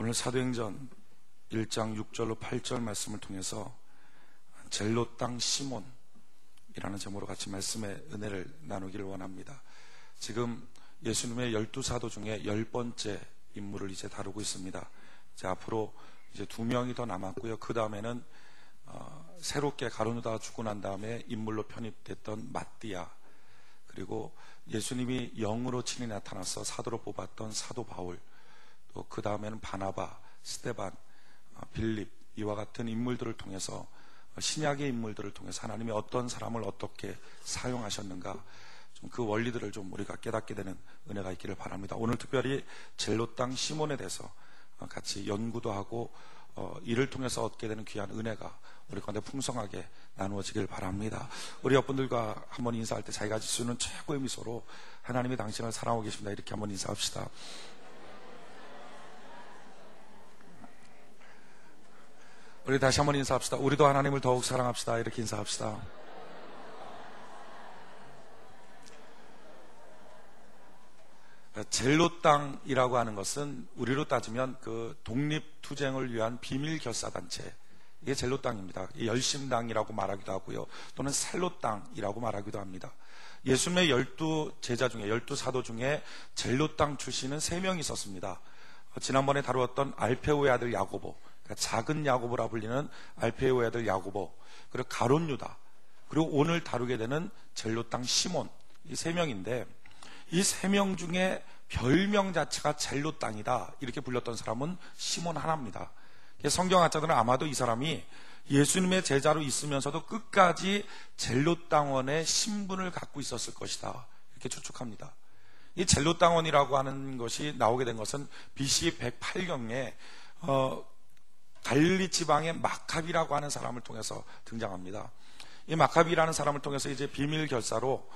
오늘 사도행전 1장 6절로 8절 말씀을 통해서 젤로 땅 시몬이라는 제목으로 같이 말씀의 은혜를 나누기를 원합니다. 지금 예수님의 12사도 중에 10번째 인물을 이제 다루고 있습니다. 이제 앞으로 이제 2명이 더 남았고요. 그 다음에는 새롭게 가룟유다가 죽고 난 다음에 인물로 편입됐던 마띠아, 그리고 예수님이 영으로 친히 나타나서 사도로 뽑았던 사도 바울, 또 그 다음에는 바나바, 스데반, 빌립, 이와 같은 인물들을 통해서, 신약의 인물들을 통해서 하나님이 어떤 사람을 어떻게 사용하셨는가, 좀 그 원리들을 좀 우리가 깨닫게 되는 은혜가 있기를 바랍니다. 오늘 특별히 젤로 땅 시몬에 대해서 같이 연구도 하고 이를 통해서 얻게 되는 귀한 은혜가 우리 가운데 풍성하게 나누어지길 바랍니다. 우리 옆분들과 한번 인사할 때 자기가 가질 수 있는 최고의 미소로 하나님이 당신을 사랑하고 계십니다, 이렇게 한번 인사합시다. 우리 다시 한번 인사합시다. 우리도 하나님을 더욱 사랑합시다, 이렇게 인사합시다. 젤로 땅이라고 하는 것은 우리로 따지면 그 독립투쟁을 위한 비밀결사단체, 이게 젤로 땅입니다. 열심당이라고 말하기도 하고요, 또는 살로 땅이라고 말하기도 합니다. 예수님의 12제자 중에 12사도 중에 젤로 땅 출신은 3명이 있었습니다. 지난번에 다루었던 알페오의 아들 야고보, 그러니까 작은 야고보라 불리는 알페오의 아들 야고보, 그리고 가룟유다, 그리고 오늘 다루게 되는 젤로 땅 시몬, 이 3명인데 이 3명 중에 별명 자체가 젤로 땅이다 이렇게 불렸던 사람은 시몬 하나입니다. 성경학자들은 아마도 이 사람이 예수님의 제자로 있으면서도 끝까지 젤로 땅원의 신분을 갖고 있었을 것이다, 이렇게 추측합니다. 이 젤로 땅원이라고 하는 것이 나오게 된 것은 BC 108년에 갈릴리 지방의 마카비라고 하는 사람을 통해서 등장합니다. 이 마카비라는 사람을 통해서 이제 비밀 결사로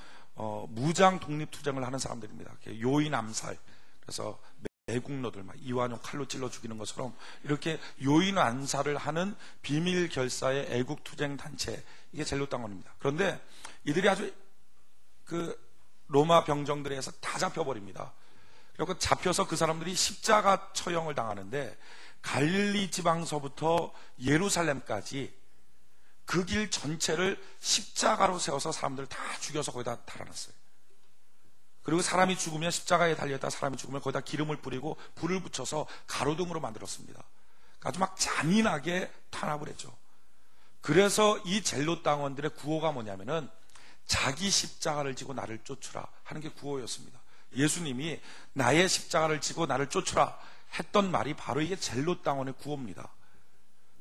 무장 독립투쟁을 하는 사람들입니다. 요인 암살, 그래서 매국노들 막 이완용 칼로 찔러 죽이는 것처럼 이렇게 요인 암살을 하는 비밀 결사의 애국투쟁 단체, 이게 젤로 땅원입니다. 그런데 이들이 아주 그 로마 병정들에 의해서 다 잡혀버립니다. 그리고 잡혀서 그 사람들이 십자가 처형을 당하는데 갈릴리 지방서부터 예루살렘까지 그 길 전체를 십자가로 세워서 사람들을 다 죽여서 거기다 달아놨어요. 그리고 사람이 죽으면 십자가에 달려있다, 사람이 죽으면 거기다 기름을 뿌리고 불을 붙여서 가로등으로 만들었습니다. 아주 막 잔인하게 탄압을 했죠. 그래서 이 젤로 땅원들의 구호가 뭐냐면은 자기 십자가를 지고 나를 쫓으라 하는 게 구호였습니다. 예수님이 나의 십자가를 지고 나를 쫓으라 했던 말이 바로 이게 젤로 땅원의 구호입니다.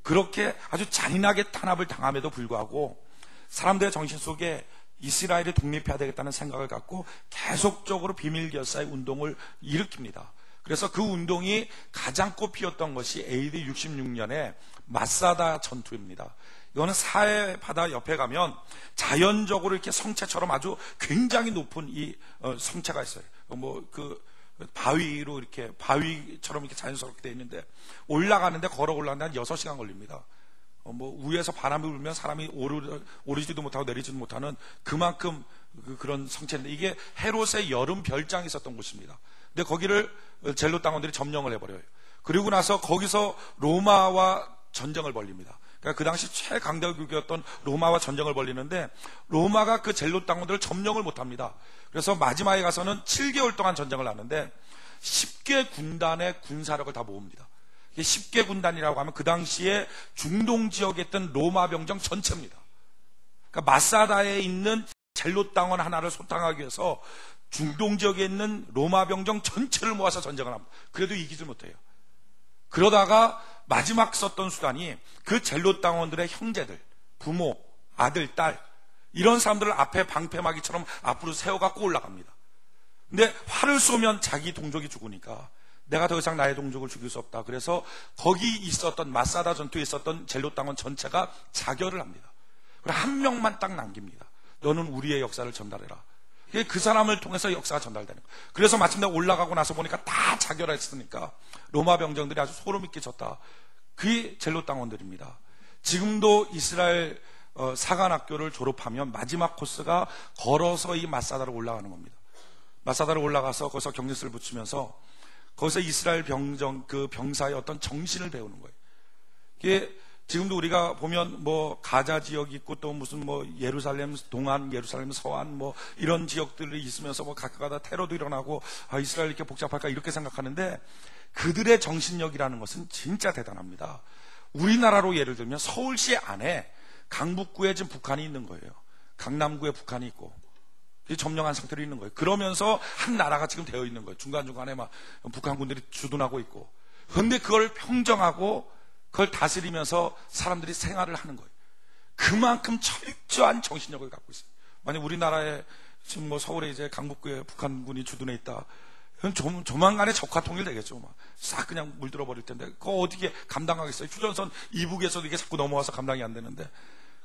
그렇게 아주 잔인하게 탄압을 당함에도 불구하고 사람들의 정신 속에 이스라엘이 독립해야 되겠다는 생각을 갖고 계속적으로 비밀결사의 운동을 일으킵니다. 그래서 그 운동이 가장 꽃피웠던 것이 AD 66년에 마사다 전투입니다. 이거는 사해 바다 옆에 가면 자연적으로 이렇게 성체처럼 아주 굉장히 높은 이 성체가 있어요. 바위로 이렇게 바위처럼 이렇게 자연스럽게 되어 있는데 올라가는데 걸어 올라가는데 한 6시간 걸립니다. 위에서 바람이 불면 사람이 오르지도 못하고 내리지도 못하는 그만큼 그런 성체인데 이게 헤롯의 여름 별장이 있었던 곳입니다. 근데 거기를 젤로 땅원들이 점령을 해버려요. 그리고 나서 거기서 로마와 전쟁을 벌립니다. 그러니까 그 당시 최강대국이었던 로마와 전쟁을 벌리는데 로마가 그 젤로 땅원들을 점령을 못합니다. 그래서 마지막에 가서는 7개월 동안 전쟁을 하는데 10개 군단의 군사력을 다 모읍니다. 10개 군단이라고 하면 그 당시에 중동 지역에 있던 로마 병정 전체입니다. 그러니까 마사다에 있는 젤로 땅원 하나를 소탕하기 위해서 중동 지역에 있는 로마 병정 전체를 모아서 전쟁을 합니다. 그래도 이기지 못해요. 그러다가 마지막 썼던 수단이 그 젤로 땅원들의 형제들, 부모, 아들, 딸, 이런 사람들을 앞에 방패막이처럼 앞으로 세워갖고 올라갑니다. 근데 활을 쏘면 자기 동족이 죽으니까 내가 더 이상 나의 동족을 죽일 수 없다. 그래서 거기 있었던 마사다 전투에 있었던 젤로 땅원 전체가 자결을 합니다. 그리고 한 명만 딱 남깁니다. 너는 우리의 역사를 전달해라. 그 사람을 통해서 역사가 전달되는 거예요. 그래서 마침내 올라가고 나서 보니까 다 자결했으니까 로마 병정들이 아주 소름이 끼쳤다. 그게 젤로 땅원들입니다. 지금도 이스라엘 사관학교를 졸업하면 마지막 코스가 걸어서 이 마사다로 올라가는 겁니다. 마사다로 올라가서 거기서 경리스를 붙이면서 거기서 이스라엘 그 병사의 어떤 정신을 배우는 거예요. 이게 지금도 우리가 보면 뭐 가자 지역이 있고 또 무슨 뭐 예루살렘 동안, 예루살렘 서안 뭐 이런 지역들이 있으면서 뭐 가끔가다 테러도 일어나고 이스라엘 이렇게 복잡할까 이렇게 생각하는데 그들의 정신력이라는 것은 진짜 대단합니다. 우리나라로 예를 들면 서울시 안에 강북구에 지금 북한이 있는 거예요. 강남구에 북한이 있고 점령한 상태로 있는 거예요. 그러면서 한 나라가 지금 되어 있는 거예요. 중간중간에 막 북한군들이 주둔하고 있고. 그런데 그걸 평정하고 그걸 다스리면서 사람들이 생활을 하는 거예요. 그만큼 철저한 정신력을 갖고 있어요. 만약 우리나라에 지금 뭐 서울에 이제 강북구에 북한군이 주둔해 있다. 그건 조만간에 적화 통일되겠죠. 막 싹 그냥 물들어 버릴 텐데 그거 어떻게 감당하겠어요? 휴전선 이북에서도 이게 자꾸 넘어와서 감당이 안 되는데.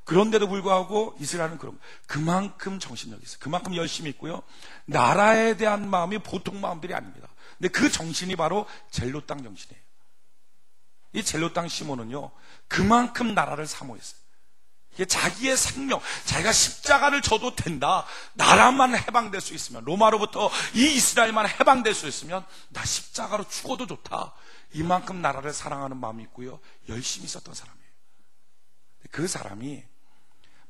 그런데도 불구하고 이스라엘은 그만큼 정신력이 있어요. 그만큼 열심히 있고요. 나라에 대한 마음이 보통 마음들이 아닙니다. 근데 그 정신이 바로 젤로 땅 정신이에요. 이 젤로 땅 시몬은요, 그만큼 나라를 사모했어요. 이게 자기의 생명, 자기가 십자가를 져도 된다. 나라만 해방될 수 있으면, 로마로부터 이 이스라엘만 해방될 수 있으면 나 십자가로 죽어도 좋다. 이만큼 나라를 사랑하는 마음이 있고요, 열심히 있었던 사람이에요. 그 사람이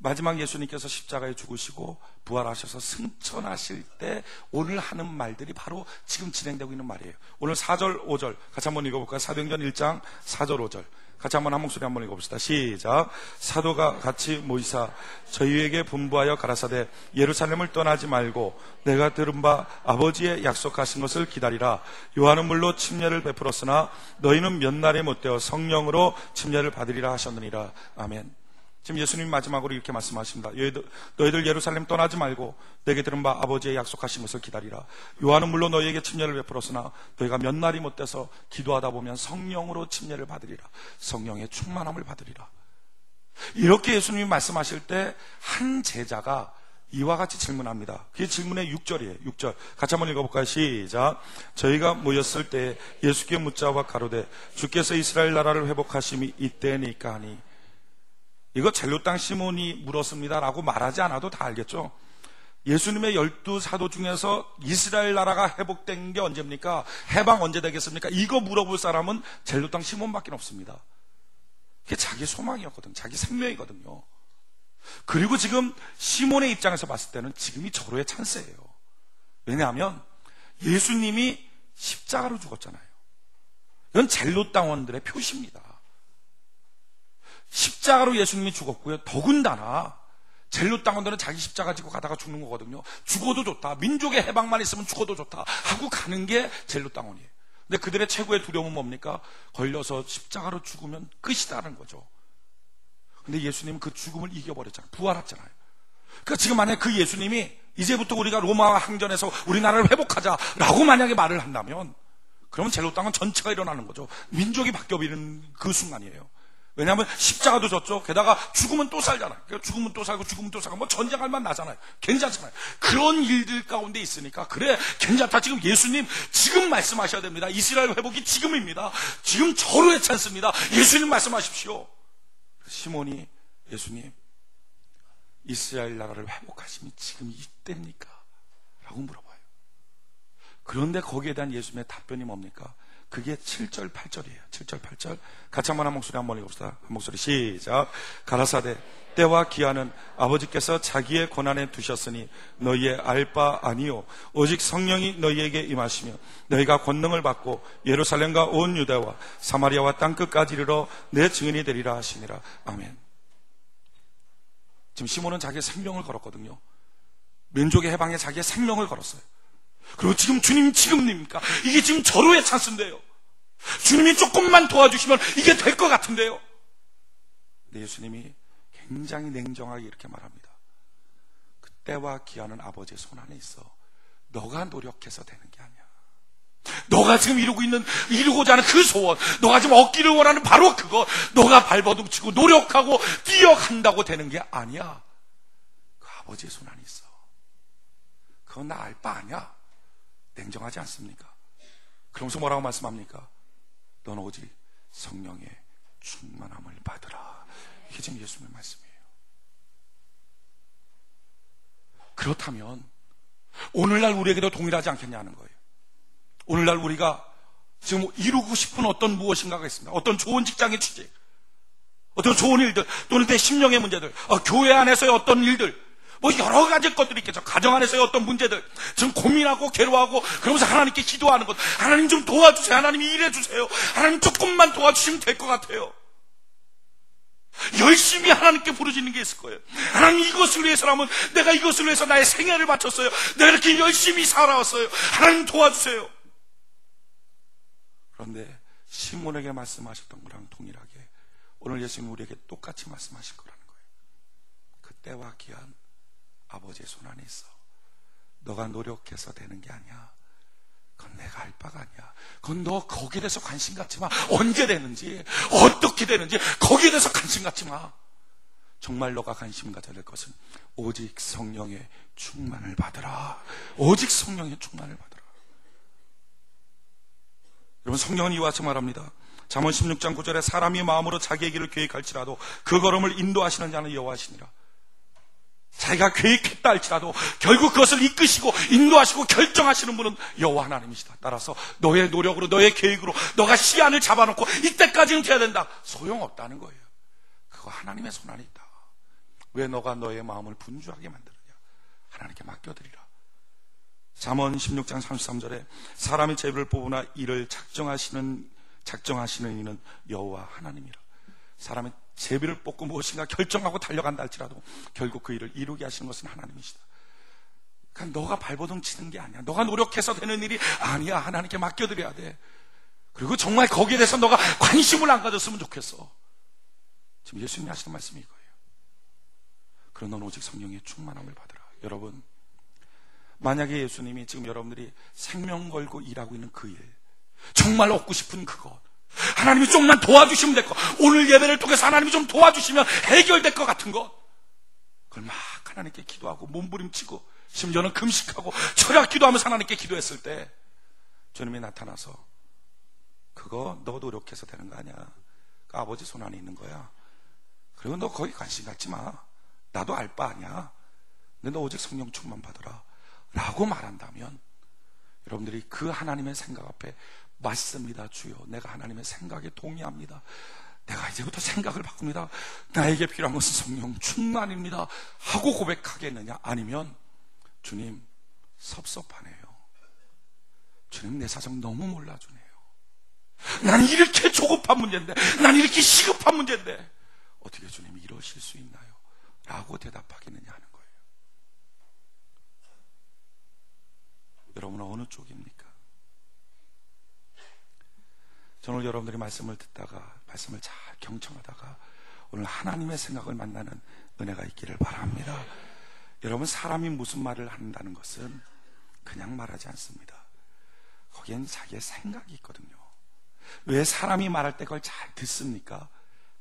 마지막 예수님께서 십자가에 죽으시고 부활하셔서 승천하실 때 오늘 하는 말들이 바로 지금 진행되고 있는 말이에요. 오늘 4절 5절 같이 한번 읽어볼까요? 사도행전 1장 4절 5절 같이 한번 한 목소리 한번 읽어봅시다. 시작. 사도가 같이 모이사 저희에게 분부하여 가라사대 예루살렘을 떠나지 말고 내가 들은 바 아버지의 약속하신 것을 기다리라. 요한은 물로 침례를 베풀었으나 너희는 몇 날에 못되어 성령으로 침례를 받으리라 하셨느니라. 아멘. 지금 예수님이 마지막으로 이렇게 말씀하십니다. 너희들 예루살렘 떠나지 말고 내게 들은 바 아버지의 약속하신 것을 기다리라. 요한은 물론 너희에게 침례를 베풀었으나 너희가 몇 날이 못돼서 기도하다 보면 성령으로 침례를 받으리라. 성령의 충만함을 받으리라. 이렇게 예수님이 말씀하실 때 한 제자가 이와 같이 질문합니다. 그게 질문의 6절이에요. 6절 같이 한번 읽어볼까요? 시작. 저희가 모였을 때 예수께 묻자와 가로되 주께서 이스라엘 나라를 회복하심이 이때니까 하니. 이거 젤로 땅 시몬이 물었습니다라고 말하지 않아도 다 알겠죠. 예수님의 12사도 중에서 이스라엘 나라가 회복된 게 언제입니까? 해방 언제 되겠습니까? 이거 물어볼 사람은 젤로 땅 시몬밖에 없습니다. 그게 자기 소망이었거든요. 자기 생명이거든요. 그리고 지금 시몬의 입장에서 봤을 때는 지금이 절호의 찬스예요. 왜냐하면 예수님이 십자가로 죽었잖아요. 이건 젤로 땅원들의 표시입니다. 십자가로 예수님이 죽었고요. 더군다나 젤로 땅원들은 자기 십자가 지고 가다가 죽는 거거든요. 죽어도 좋다. 민족의 해방만 있으면 죽어도 좋다 하고 가는 게 젤로 땅원이에요. 근데 그들의 최고의 두려움은 뭡니까? 걸려서 십자가로 죽으면 끝이다는 거죠. 근데 예수님은 그 죽음을 이겨버렸잖아요. 부활했잖아요. 그러니까 지금 만약에 그 예수님이 이제부터 우리가 로마 항전에서 우리나라를 회복하자라고 만약에 말을 한다면 그러면 젤로 땅은 전체가 일어나는 거죠. 민족이 바뀌어버리는 그 순간이에요. 왜냐하면 십자가도 졌죠. 게다가 죽으면 또 살잖아요. 죽으면 또 살고 죽으면 또 살고 뭐 전쟁할 만 나잖아요. 괜찮잖아요. 그런 일들 가운데 있으니까 그래 괜찮다. 지금 예수님 지금 말씀하셔야 됩니다. 이스라엘 회복이 지금입니다. 지금 절호의 찬스입니다. 예수님 말씀하십시오. 시몬이 예수님 이스라엘 나라를 회복하심이 지금 이때입니까? 라고 물어봐요. 그런데 거기에 대한 예수님의 답변이 뭡니까? 그게 7절 8절이에요. 7절 8절 같이 한번 한 목소리 한번 읽읍시다. 한 목소리 시작. 가라사대 때와 기한은 아버지께서 자기의 권한에 두셨으니 너희의 알 바 아니요 오직 성령이 너희에게 임하시며 너희가 권능을 받고 예루살렘과 온 유대와 사마리아와 땅끝까지 이르러 내 증인이 되리라 하시니라. 아멘. 지금 시몬은 자기의 생명을 걸었거든요. 민족의 해방에 자기의 생명을 걸었어요. 그리고 지금 주님 지금입니까? 이게 지금 절호의 찬스인데요. 주님이 조금만 도와주시면 이게 될 것 같은데요. 근데 예수님이 굉장히 냉정하게 이렇게 말합니다. 그때와 기한은 아버지의 손 안에 있어. 너가 노력해서 되는 게 아니야. 너가 지금 이루고자 하는 그 소원, 너가 지금 얻기를 원하는 바로 그거, 너가 발버둥치고 노력하고 뛰어간다고 되는 게 아니야. 그 아버지의 손 안에 있어. 그건 나 알 바 아니야. 냉정하지 않습니까? 그러면서 뭐라고 말씀합니까? 너는 오직 성령의 충만함을 받으라. 이게 지금 예수님의 말씀이에요. 그렇다면 오늘날 우리에게도 동일하지 않겠냐는 거예요. 오늘날 우리가 지금 이루고 싶은 어떤 무엇인가가 있습니다. 어떤 좋은 직장의 취직, 어떤 좋은 일들, 또는 내 심령의 문제들, 교회 안에서의 어떤 일들, 뭐 여러 가지 것들이 있겠죠. 가정 안에서의 어떤 문제들, 지금 고민하고 괴로워하고 그러면서 하나님께 기도하는 것, 하나님 좀 도와주세요. 하나님 일해주세요. 하나님 조금만 도와주시면 될 것 같아요. 열심히 하나님께 부르짖는 게 있을 거예요. 하나님, 이것을 위해서라면 내가 이것을 위해서 나의 생애를 바쳤어요. 내가 이렇게 열심히 살아왔어요. 하나님 도와주세요. 그런데 시몬에게 말씀하셨던 거랑 동일하게 오늘 예수님 우리에게 똑같이 말씀하실 거라는 거예요. 그 때와 기한 아버지의 손 안에 있어. 너가 노력해서 되는 게 아니야. 그건 내가 할 바가 아니야. 그건 너 거기에 대해서 관심 갖지 마. 언제 되는지, 어떻게 되는지 거기에 대해서 관심 갖지 마. 정말 너가 관심 가져야 될 것은 오직 성령의 충만을 받으라. 오직 성령의 충만을 받으라. 여러분, 성령은 이와 같이 말합니다. 잠언 16장 9절에 사람이 마음으로 자기의 길을 계획할지라도 그 걸음을 인도하시는 자는 여호와시니라. 자기가 계획했다 할지라도 결국 그것을 이끄시고 인도하시고 결정하시는 분은 여호와 하나님이시다. 따라서 너의 노력으로, 너의 계획으로 너가 시간을 잡아놓고 이때까지는 돼야 된다, 소용없다는 거예요. 그거 하나님의 손 안에 있다. 왜 너가 너의 마음을 분주하게 만드느냐? 하나님께 맡겨드리라. 잠언 16장 33절에 사람이 제비를 뽑으나 이를 작정하시는 이는 여호와 하나님이라. 사람이 제비를 뽑고 무엇인가 결정하고 달려간다 할지라도 결국 그 일을 이루게 하시는 것은 하나님이시다. 그러니까 너가 발버둥 치는 게 아니야. 너가 노력해서 되는 일이 아니야. 하나님께 맡겨드려야 돼. 그리고 정말 거기에 대해서 너가 관심을 안 가졌으면 좋겠어. 지금 예수님이 하시는 말씀이 이거예요. 그런 넌 오직 성령의 충만함을 받으라. 여러분, 만약에 예수님이 지금 여러분들이 생명 걸고 일하고 있는 그 일, 정말 얻고 싶은 그것, 하나님이 좀만 도와주시면 될 것, 오늘 예배를 통해서 하나님이 좀 도와주시면 해결될 것 같은 것, 그걸 막 하나님께 기도하고 몸부림치고 심지어는 금식하고 철학 기도하면서 하나님께 기도했을 때 주님이 나타나서 그거 너 노력해서 되는 거 아니야. 그 아버지 손 안에 있는 거야. 그리고 너 거기 관심 갖지 마. 나도 알 바 아니야. 근데 너 오직 성령 충만 받으라 라고 말한다면 여러분들이 그 하나님의 생각 앞에 맞습니다. 주여, 내가 하나님의 생각에 동의합니다. 내가 이제부터 생각을 바꿉니다. 나에게 필요한 것은 성령 충만입니다 하고 고백하겠느냐? 아니면 주님, 섭섭하네요. 주님, 내 사정 너무 몰라주네요. 난 이렇게 조급한 문제인데, 난 이렇게 시급한 문제인데 어떻게 주님이 이러실 수 있나요? 라고 대답하겠느냐 하는 거예요. 여러분은 어느 쪽입니까? 저는 여러분들이 말씀을 듣다가, 말씀을 잘 경청하다가 오늘 하나님의 생각을 만나는 은혜가 있기를 바랍니다. 여러분, 사람이 무슨 말을 한다는 것은 그냥 말하지 않습니다. 거기엔 자기의 생각이 있거든요. 왜 사람이 말할 때 그걸 잘 듣습니까?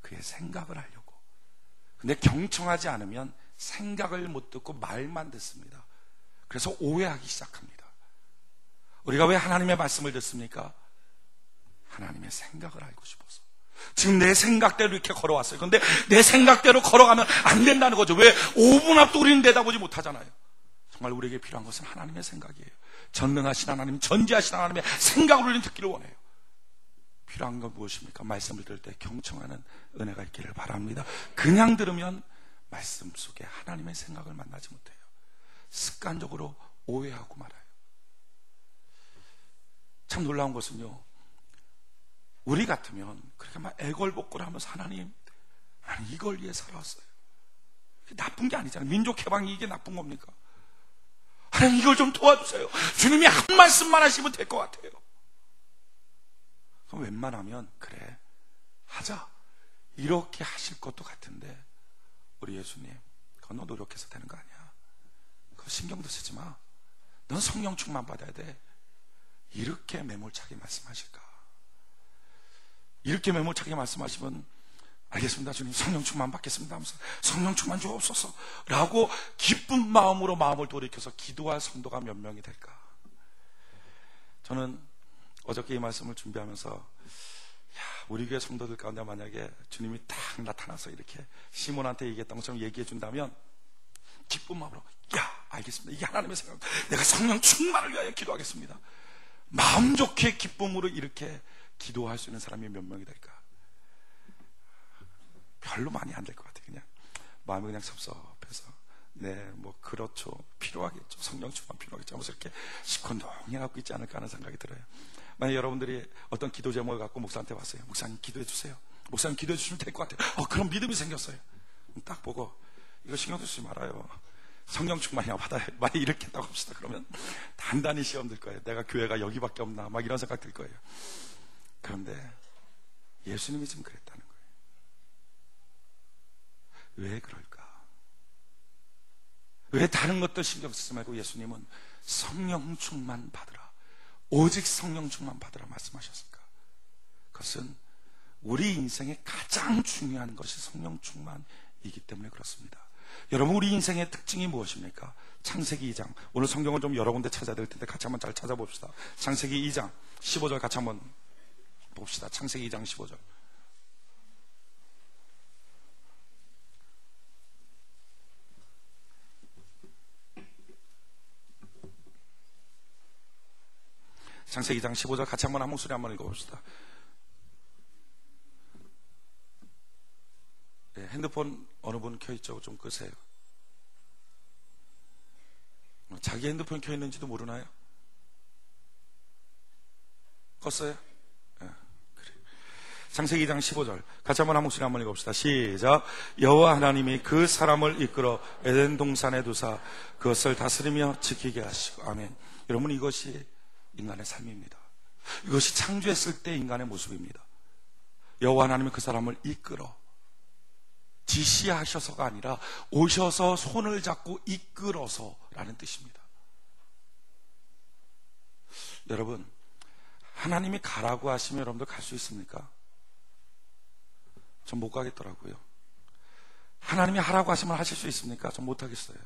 그의 생각을 하려고. 근데 경청하지 않으면 생각을 못 듣고 말만 듣습니다. 그래서 오해하기 시작합니다. 우리가 왜 하나님의 말씀을 듣습니까? 하나님의 생각을 알고 싶어서. 지금 내 생각대로 이렇게 걸어왔어요. 그런데 내 생각대로 걸어가면 안 된다는 거죠. 왜 5분 앞도 우리는 내다보지 못하잖아요. 정말 우리에게 필요한 것은 하나님의 생각이에요. 전능하신 하나님, 전지하신 하나님의 생각을 우리는 듣기를 원해요. 필요한 건 무엇입니까? 말씀을 들을 때 경청하는 은혜가 있기를 바랍니다. 그냥 들으면 말씀 속에 하나님의 생각을 만나지 못해요. 습관적으로 오해하고 말아요. 참 놀라운 것은요, 우리 같으면 그렇게 막 애걸복걸 하면서 하나님, 나는 이걸 위해 살아왔어요. 나쁜 게 아니잖아요. 민족 해방이 이게 나쁜 겁니까? 하나님, 이걸 좀 도와주세요. 주님이 한 말씀만 하시면 될 것 같아요. 그럼 웬만하면 그래, 하자, 이렇게 하실 것도 같은데, 우리 예수님, 그건 너 노력해서 되는 거 아니야. 그거 신경도 쓰지 마. 넌 성령 충만 받아야 돼. 이렇게 매몰차게 말씀하실까? 이렇게 매몰차게 말씀하시면 알겠습니다, 주님, 성령 충만 받겠습니다 하면서 성령 충만 주옵소서 라고 기쁜 마음으로 마음을 돌이켜서 기도할 성도가 몇 명이 될까? 저는 어저께 이 말씀을 준비하면서 우리 교회 성도들 가운데 만약에 주님이 딱 나타나서 이렇게 시몬한테 얘기했던 것처럼 얘기해 준다면 기쁜 마음으로 알겠습니다, 이게 하나님의 생각, 내가 성령 충만을 위하여 기도하겠습니다 마음 좋게 기쁨으로 이렇게 기도할 수 있는 사람이 몇 명이 될까? 별로 많이 안 될 것 같아요. 그냥 마음이 그냥 섭섭해서, 네, 뭐 그렇죠, 필요하겠죠, 성령 충만 필요하겠죠 하면서 이렇게 시큰둥해하고 있지 않을까 하는 생각이 들어요. 만약 여러분들이 어떤 기도 제목을 갖고 목사한테 왔어요. 목사님 기도해 주세요. 목사님 기도해 주시면 될 것 같아요. 그럼 믿음이 생겼어요. 딱 보고, 이거 신경 쓰지 말아요, 성령 충만이야 받아요. 만약 이렇게 했다고 합시다. 그러면 단단히 시험 들 거예요. 내가 교회가 여기밖에 없나 막 이런 생각 들 거예요. 그런데 예수님이 지금 그랬다는 거예요. 왜 그럴까? 왜 다른 것들 신경 쓰지 말고 예수님은 성령 충만 받으라, 오직 성령 충만 받으라 말씀하셨을까? 그것은 우리 인생의 가장 중요한 것이 성령 충만이기 때문에 그렇습니다. 여러분, 우리 인생의 특징이 무엇입니까? 창세기 2장, 오늘 성경을 좀 여러 군데 찾아야 될 텐데 같이 한번 잘 찾아봅시다. 창세기 2장 15절 같이 한번 봅시다. 창세기 2장 15절. 창세기 2장 15절 같이 한번 목소리 한번 읽어봅시다. 네, 핸드폰 어느 분 켜있죠? 좀 끄세요. 자기 핸드폰 켜있는지도 모르나요? 껐어요? 네, 그래. 창세기 2장 15절 같이 한번 목소리 한번 읽어봅시다. 시작. 여호와 하나님이 그 사람을 이끌어 에덴 동산에 두사 그것을 다스리며 지키게 하시고. 아멘. 여러분, 이것이 인간의 삶입니다. 이것이 창조했을 때 인간의 모습입니다. 여호와 하나님이 그 사람을 이끌어, 지시하셔서가 아니라 오셔서 손을 잡고 이끌어서라는 뜻입니다. 여러분, 하나님이 가라고 하시면 여러분들 갈 수 있습니까? 전 못 가겠더라고요. 하나님이 하라고 하시면 하실 수 있습니까? 전 못 하겠어요.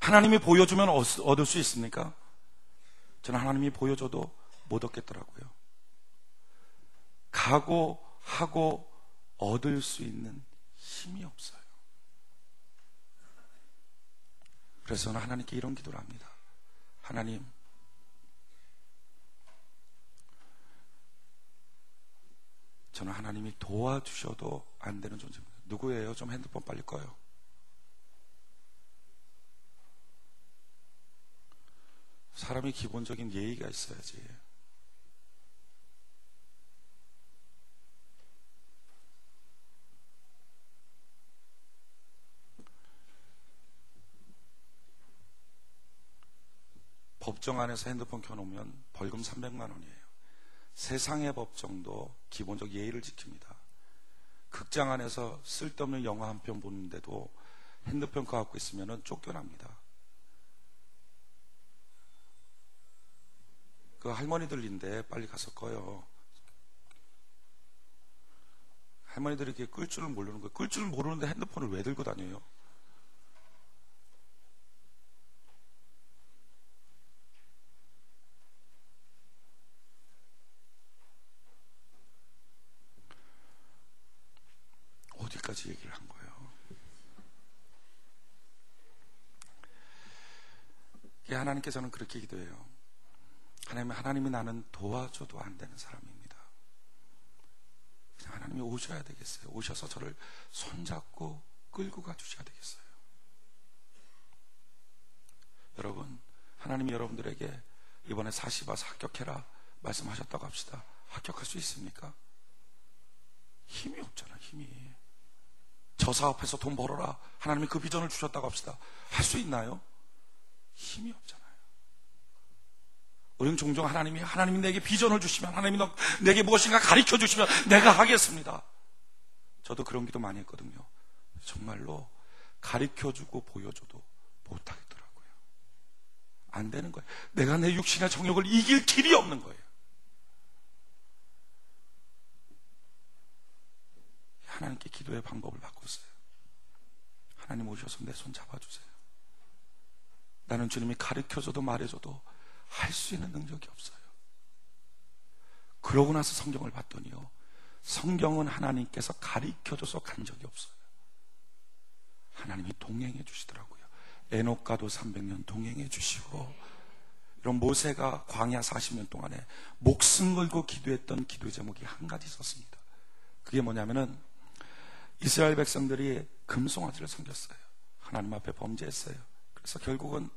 하나님이 보여주면 얻을 수 있습니까? 저는 하나님이 보여줘도 못 얻겠더라고요. 가고 하고 얻을 수 있는 힘이 없어요. 그래서 저는 하나님께 이런 기도를 합니다. 하나님, 저는 하나님이 도와주셔도 안 되는 존재입니다. 누구예요? 좀 핸드폰 빨리 꺼요. 사람이 기본적인 예의가 있어야지. 법정 안에서 핸드폰 켜놓으면 벌금 300만 원이에요. 세상의 법정도 기본적 예의를 지킵니다. 극장 안에서 쓸데없는 영화 한 편 보는데도 핸드폰 갖고 있으면 쫓겨납니다. 그 할머니들인데 빨리 가서 꺼요. 할머니들이 이렇게 끌 줄을 모르는 거예요. 끌 줄을 모르는데 핸드폰을 왜 들고 다녀요? 어디까지 얘기를 한 거예요? 하나님께서는 그렇게 기도해요. 하나님이 나는 도와줘도 안 되는 사람입니다. 그냥 하나님이 오셔야 되겠어요. 오셔서 저를 손잡고 끌고 가주셔야 되겠어요. 여러분, 하나님이 여러분들에게 이번에 40와서 합격해라 말씀하셨다고 합시다. 합격할 수 있습니까? 힘이 없잖아요. 힘이. 저 사업해서 돈 벌어라, 하나님이 그 비전을 주셨다고 합시다. 할 수 있나요? 힘이 없잖아요. 우리는 종종 하나님이 내게 비전을 주시면, 하나님이 내게 무엇인가 가르쳐 주시면 내가 하겠습니다. 저도 그런 기도 많이 했거든요. 정말로 가르쳐 주고 보여줘도 못 하겠더라고요. 안 되는 거예요. 내가 내 육신의 정욕을 이길 길이 없는 거예요. 하나님께 기도의 방법을 바꿨어요. 하나님 오셔서 내 손 잡아주세요. 나는 주님이 가르쳐줘도 말해줘도 할 수 있는 능력이 없어요. 그러고 나서 성경을 봤더니요, 성경은 하나님께서 가르쳐줘서 간 적이 없어요. 하나님이 동행해 주시더라고요. 에녹과도 300년 동행해 주시고, 이런 모세가 광야 40년 동안에 목숨 걸고 기도했던 기도 제목이 한 가지 있었습니다. 그게 뭐냐면은 이스라엘 백성들이 금송아지를 섬겼어요. 하나님 앞에 범죄했어요. 그래서 결국은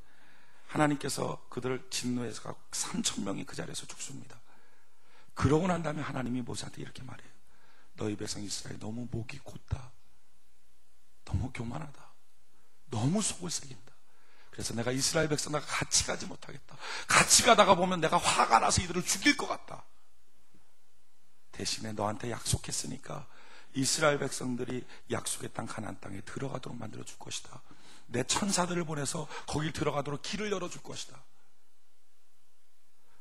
하나님께서 그들을 진노해서 3,000명이 그 자리에서 죽습니다. 그러고 난 다음에 하나님이 모세한테 이렇게 말해요. 너희 백성 이스라엘 너무 목이 곧다. 너무 교만하다. 너무 속을 새긴다. 그래서 내가 이스라엘 백성과 같이 가지 못하겠다. 같이 가다가 보면 내가 화가 나서 이들을 죽일 것 같다. 대신에 너한테 약속했으니까 이스라엘 백성들이 약속의 땅 가나안 땅에 들어가도록 만들어 줄 것이다. 내 천사들을 보내서 거길 들어가도록 길을 열어줄 것이다.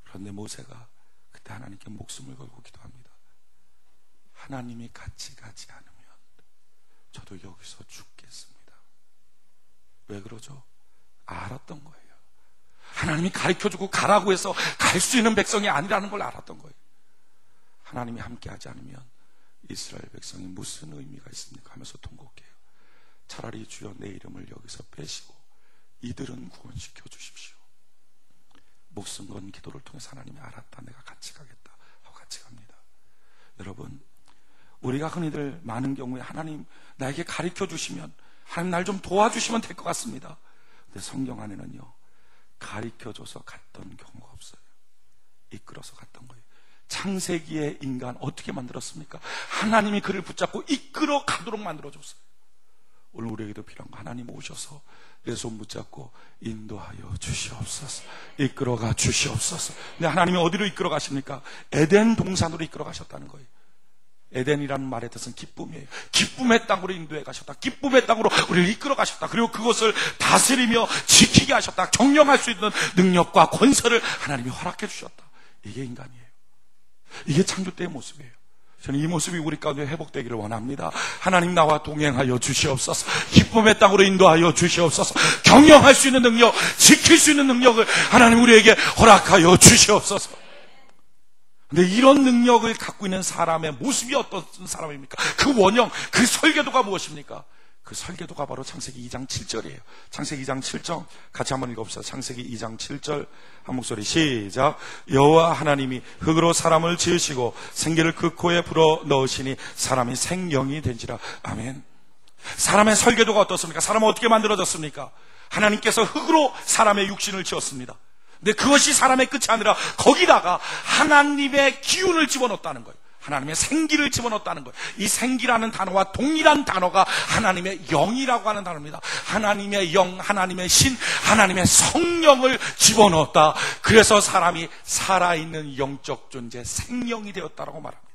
그런데 모세가 그때 하나님께 목숨을 걸고 기도합니다. 하나님이 같이 가지 않으면 저도 여기서 죽겠습니다. 왜 그러죠? 알았던 거예요. 하나님이 가르쳐주고 가라고 해서 갈 수 있는 백성이 아니라는 걸 알았던 거예요. 하나님이 함께하지 않으면 이스라엘 백성이 무슨 의미가 있습니까? 하면서 통곡해요. 차라리 주여 내 이름을 여기서 빼시고 이들은 구원시켜 주십시오. 목숨 건 기도를 통해서 하나님이 알았다. 내가 같이 가겠다 하고 같이 갑니다. 여러분, 우리가 흔히들 많은 경우에 하나님 나에게 가르쳐 주시면, 하나님 날 좀 도와주시면 될 것 같습니다. 근데 성경 안에는요, 가르쳐 줘서 갔던 경우가 없어요. 이끌어서 갔던 거예요. 창세기의 인간 어떻게 만들었습니까? 하나님이 그를 붙잡고 이끌어 가도록 만들어줬어요. 오늘 우리에게도 필요한 거, 하나님 오셔서 내 손 붙잡고 인도하여 주시옵소서, 이끌어가 주시옵소서. 근데 하나님이 어디로 이끌어 가십니까? 에덴 동산으로 이끌어 가셨다는 거예요. 에덴이라는 말의 뜻은 기쁨이에요. 기쁨의 땅으로 인도해 가셨다. 기쁨의 땅으로 우리를 이끌어 가셨다. 그리고 그것을 다스리며 지키게 하셨다. 경영할 수 있는 능력과 권세를 하나님이 허락해 주셨다. 이게 인간이에요. 이게 창조 때의 모습이에요. 저는 이 모습이 우리 가운데 회복되기를 원합니다. 하나님 나와 동행하여 주시옵소서. 기쁨의 땅으로 인도하여 주시옵소서. 경영할 수 있는 능력, 지킬 수 있는 능력을 하나님 우리에게 허락하여 주시옵소서. 근데 이런 능력을 갖고 있는 사람의 모습이 어떤 사람입니까? 그 원형, 그 설계도가 무엇입니까? 그 설계도가 바로 창세기 2장 7절이에요. 창세기 2장 7절 같이 한번 읽어봅시다. 창세기 2장 7절 한 목소리 시작. 여호와 하나님이 흙으로 사람을 지으시고 생기를 그 코에 불어 넣으시니 사람이 생명이 된지라. 아멘. 사람의 설계도가 어떻습니까? 사람은 어떻게 만들어졌습니까? 하나님께서 흙으로 사람의 육신을 지었습니다. 근데 그것이 사람의 끝이 아니라 거기다가 하나님의 기운을 집어넣었다는 거예요. 하나님의 생기를 집어넣었다는 거예요. 이 생기라는 단어와 동일한 단어가 하나님의 영이라고 하는 단어입니다. 하나님의 영, 하나님의 신, 하나님의 성령을 집어넣었다. 그래서 사람이 살아있는 영적 존재, 생명이 되었다라고 말합니다.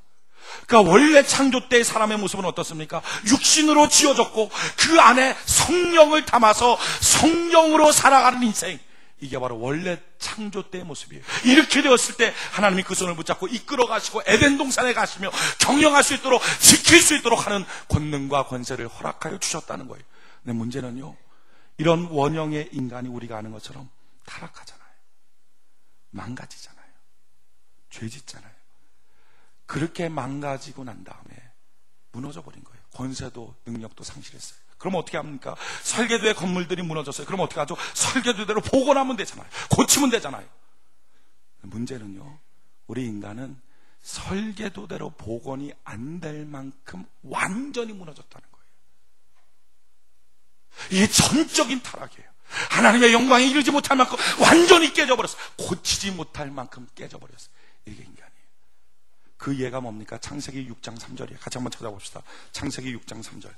그러니까 원래 창조 때의 사람의 모습은 어떻습니까? 육신으로 지어졌고 그 안에 성령을 담아서 성령으로 살아가는 인생, 이게 바로 원래 창조 때의 모습이에요. 이렇게 되었을 때 하나님이 그 손을 붙잡고 이끌어 가시고 에덴 동산에 가시며 경영할 수 있도록, 지킬 수 있도록 하는 권능과 권세를 허락하여 주셨다는 거예요. 근데 문제는요, 이런 원형의 인간이 우리가 아는 것처럼 타락하잖아요. 망가지잖아요. 죄 짓잖아요. 그렇게 망가지고 난 다음에 무너져 버린 거예요. 권세도 능력도 상실했어요. 그럼 어떻게 합니까? 설계도의 건물들이 무너졌어요. 그럼 어떻게 하죠? 설계도대로 복원하면 되잖아요. 고치면 되잖아요. 문제는요, 우리 인간은 설계도대로 복원이 안 될 만큼 완전히 무너졌다는 거예요. 이게 전적인 타락이에요. 하나님의 영광에 이르지 못할 만큼 완전히 깨져버렸어요. 고치지 못할 만큼 깨져버렸어요. 이게 인간이에요. 그 이해가 뭡니까? 창세기 6장 3절이에요. 같이 한번 찾아봅시다. 창세기 6장 3절.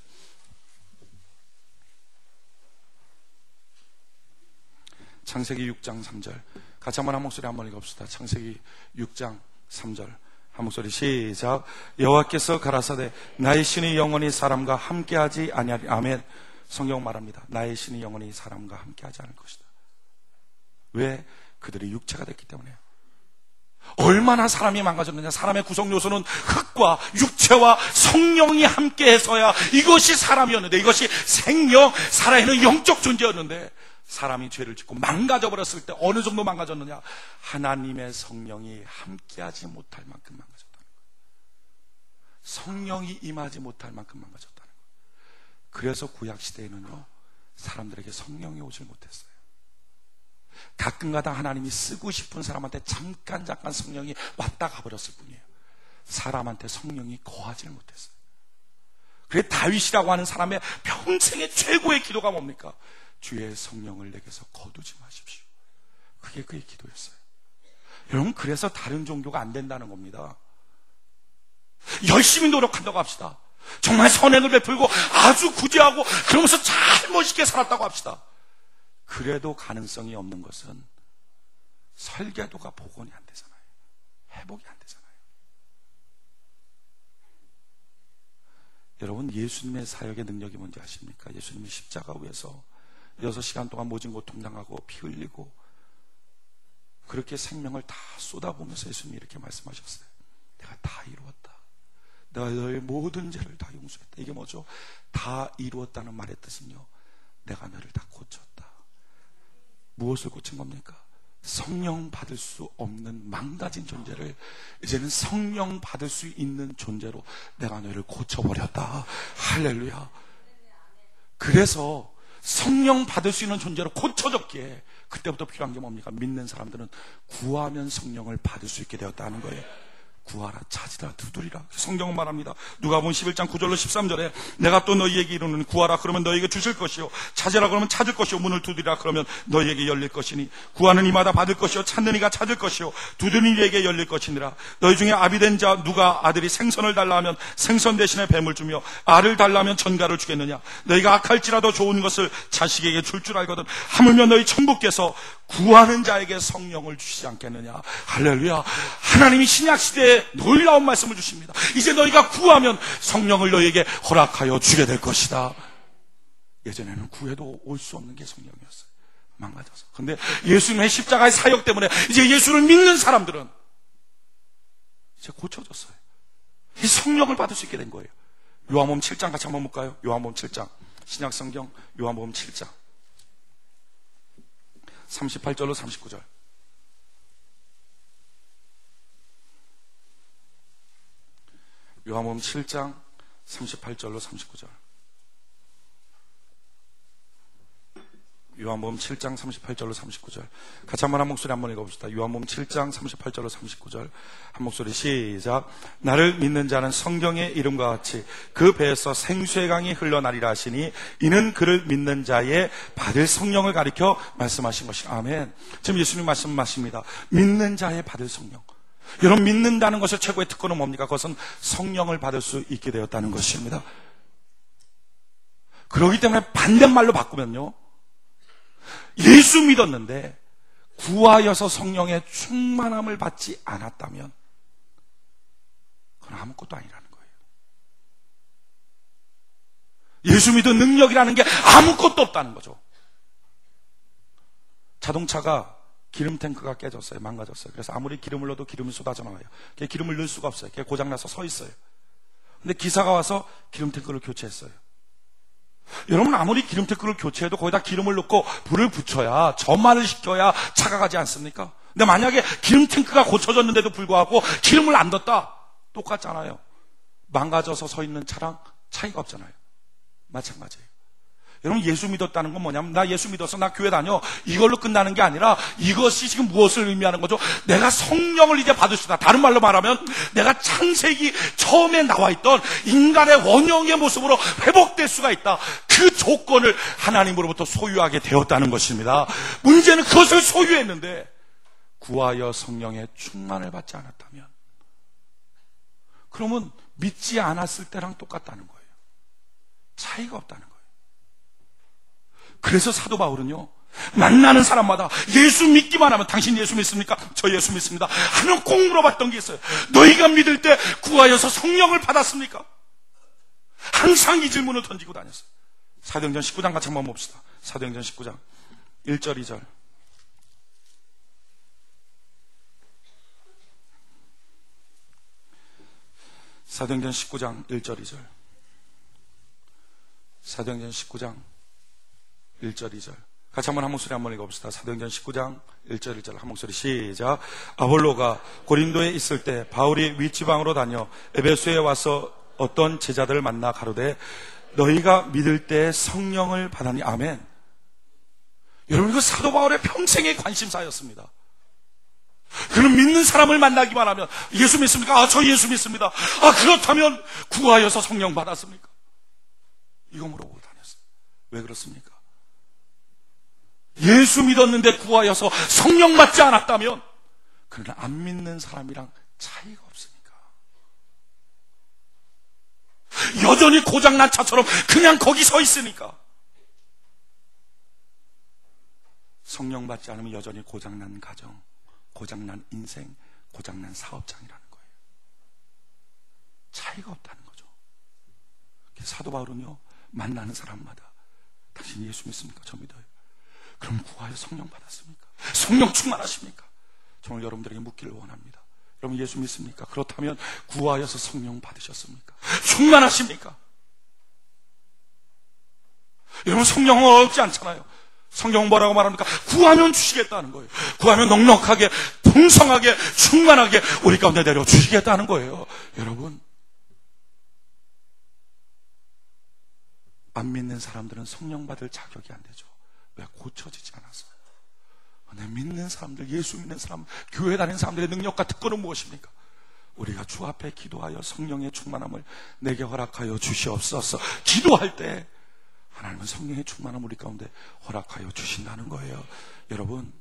창세기 6장 3절 같이 한번 한 목소리 한번 읽어봅시다. 창세기 6장 3절 한 목소리 시작. 여호와께서 가라사대 나의 신이 영원히 사람과 함께하지 아니하리. 아멘. 성경 말합니다. 나의 신이 영원히 사람과 함께하지 않을 것이다. 왜? 그들이 육체가 됐기 때문에요. 얼마나 사람이 망가졌느냐. 사람의 구성 요소는 흙과 육체와 성령이 함께해서야 이것이 사람이었는데, 이것이 생명, 살아있는 영적 존재였는데, 사람이 죄를 짓고 망가져버렸을 때 어느 정도 망가졌느냐. 하나님의 성령이 함께하지 못할 만큼 망가졌다는 거예요. 성령이 임하지 못할 만큼 망가졌다는 거예요. 그래서 구약시대에는요, 사람들에게 성령이 오질 못했어요. 가끔가다 하나님이 쓰고 싶은 사람한테 잠깐 성령이 왔다 가버렸을 뿐이에요. 사람한테 성령이 거하지를 못했어요. 그래 다윗이라고 하는 사람의 평생의 최고의 기도가 뭡니까? 주의 성령을 내게서 거두지 마십시오. 그게 그의 기도였어요. 여러분, 그래서 다른 종교가 안 된다는 겁니다. 열심히 노력한다고 합시다. 정말 선행을 베풀고 아주 구제하고 그러면서 잘 멋있게 살았다고 합시다. 그래도 가능성이 없는 것은 설계도가 복원이 안 되잖아요. 회복이 안 되잖아요. 여러분, 예수님의 사역의 능력이 뭔지 아십니까? 예수님이 십자가 위에서 6시간 동안 모진 고통당하고 피 흘리고 그렇게 생명을 다 쏟아보면서 예수님이 이렇게 말씀하셨어요. 내가 다 이루었다. 내가 너의 모든 죄를 다 용서했다. 이게 뭐죠? 다 이루었다는 말의 뜻은요, 내가 너를 다 고쳤다. 무엇을 고친 겁니까? 성령 받을 수 없는 망가진 존재를 이제는 성령 받을 수 있는 존재로 내가 너를 고쳐버렸다. 할렐루야. 그래서 성령 받을 수 있는 존재로 고쳐졌기에 그때부터 필요한 게 뭡니까? 믿는 사람들은 구하면 성령을 받을 수 있게 되었다는 거예요. 구하라, 찾으라, 두드리라. 성경은 말합니다. 누가복음 11장 9절로 13절에 내가 또 너희에게 이르노니 구하라 그러면 너희에게 주실 것이요, 찾으라 그러면 찾을 것이요, 문을 두드리라 그러면 너희에게 열릴 것이니 구하는 이마다 받을 것이요, 찾는 이가 찾을 것이요, 두드리는 이에게 열릴 것이니라. 너희 중에 아비된 자 누가 아들이 생선을 달라 하면 생선 대신에 뱀을 주며 알을 달라 하면 전갈을 주겠느냐? 너희가 악할지라도 좋은 것을 자식에게 줄 줄 알거든 하물며 너희 천부께서 구하는 자에게 성령을 주시지 않겠느냐? 할렐루야. 하나님이 신약시대에 놀라운 말씀을 주십니다. 이제 너희가 구하면 성령을 너희에게 허락하여 주게 될 것이다. 예전에는 구해도 올 수 없는 게 성령이었어요. 망가져서. 근데 예수님의 십자가의 사역 때문에 이제 예수를 믿는 사람들은 이제 고쳐졌어요. 이 성령을 받을 수 있게 된 거예요. 요한복음 7장 같이 한번 볼까요? 요한복음 7장. 신약성경 요한복음 7장 38절로 39절. 요한복음 7장 38절로 39절. 요한복음 7장 38절로 39절. 같이 한번 한 목소리 한번 읽어봅시다. 요한복음 7장 38절로 39절. 한 목소리 시작. 나를 믿는 자는 성경의 이름과 같이 그 배에서 생수의 강이 흘러나리라 하시니 이는 그를 믿는 자의 받을 성령을 가리켜 말씀하신 것이. 아멘. 지금 예수님 말씀하십니다. 믿는 자의 받을 성령. 여러분, 믿는다는 것의 최고의 특권은 뭡니까? 그것은 성령을 받을 수 있게 되었다는 것입니다. 그렇기 때문에 반대말로 바꾸면요, 예수 믿었는데 구하여서 성령의 충만함을 받지 않았다면 그건 아무것도 아니라는 거예요. 예수 믿은 능력이라는 게 아무것도 없다는 거죠. 자동차가 기름 탱크가 깨졌어요. 망가졌어요. 그래서 아무리 기름을 넣어도 기름이 쏟아져 나와요. 기름을 넣을 수가 없어요. 고장나서 서 있어요. 근데 기사가 와서 기름 탱크를 교체했어요. 여러분, 아무리 기름 탱크를 교체해도 거기다 기름을 넣고 불을 붙여야, 점화를 시켜야 차가 가지 않습니까? 근데 만약에 기름 탱크가 고쳐졌는데도 불구하고 기름을 안 넣었다, 똑같잖아요. 망가져서 서 있는 차랑 차이가 없잖아요. 마찬가지예요. 여러분, 예수 믿었다는 건 뭐냐면, 나 예수 믿어서 나 교회 다녀, 이걸로 끝나는 게 아니라 이것이 지금 무엇을 의미하는 거죠? 내가 성령을 이제 받을 수 있다. 다른 말로 말하면 내가 창세기 처음에 나와 있던 인간의 원형의 모습으로 회복될 수가 있다. 그 조건을 하나님으로부터 소유하게 되었다는 것입니다. 문제는 그것을 소유했는데 구하여 성령의 충만을 받지 않았다면, 그러면 믿지 않았을 때랑 똑같다는 거예요. 차이가 없다는 거예요. 그래서 사도 바울은요, 만나는 사람마다 예수 믿기만 하면, 당신 예수 믿습니까? 저 예수 믿습니다 하면 꼭 물어봤던 게 있어요. 너희가 믿을 때 구하여서 성령을 받았습니까? 항상 이 질문을 던지고 다녔어요. 사도행전 19장 같이 한번 봅시다. 사도행전 19장 1절 2절. 사도행전 19장 1절 2절. 사도행전 19장 1절 2절. 같이 한번 한 목소리 한번 읽어봅시다. 사도행전 19장 1절 1절 한 목소리 시작. 아볼로가 고린도에 있을 때 바울이 윗지방으로 다녀 에베소에 와서 어떤 제자들을 만나 가로되 너희가 믿을 때 성령을 받았니? 아멘. 여러분, 그 사도 바울의 평생의 관심사였습니다. 그는 믿는 사람을 만나기만 하면, 예수 믿습니까? 아, 저 예수 믿습니다. 아, 그렇다면 구하여서 성령 받았습니까? 이거 물어보고 다녔어요. 왜 그렇습니까? 예수 믿었는데 구하여서 성령 받지 않았다면 그는 안 믿는 사람이랑 차이가 없으니까. 여전히 고장난 차처럼 그냥 거기 서 있으니까. 성령 받지 않으면 여전히 고장난 가정, 고장난 인생, 고장난 사업장이라는 거예요. 차이가 없다는 거죠. 사도 바울은요, 만나는 사람마다 당신 예수 믿습니까? 저 믿어요. 그럼 구하여 성령 받았습니까? 성령 충만하십니까? 저는 여러분들에게 묻기를 원합니다. 여러분 예수 믿습니까? 그렇다면 구하여서 성령 받으셨습니까? 충만하십니까? 여러분 성령은 어렵지 않잖아요. 성경은 뭐라고 말합니까? 구하면 주시겠다는 거예요. 구하면 넉넉하게, 풍성하게, 충만하게 우리 가운데 내려주시겠다는 거예요. 여러분, 안 믿는 사람들은 성령 받을 자격이 안 되죠. 왜? 고쳐지지 않아서. 내 믿는 사람들, 예수 믿는 사람, 교회 다니는 사람들의 능력과 특권은 무엇입니까? 우리가 주 앞에 기도하여 성령의 충만함을 내게 허락하여 주시옵소서. 기도할 때 하나님은 성령의 충만함을 우리 가운데 허락하여 주신다는 거예요. 여러분,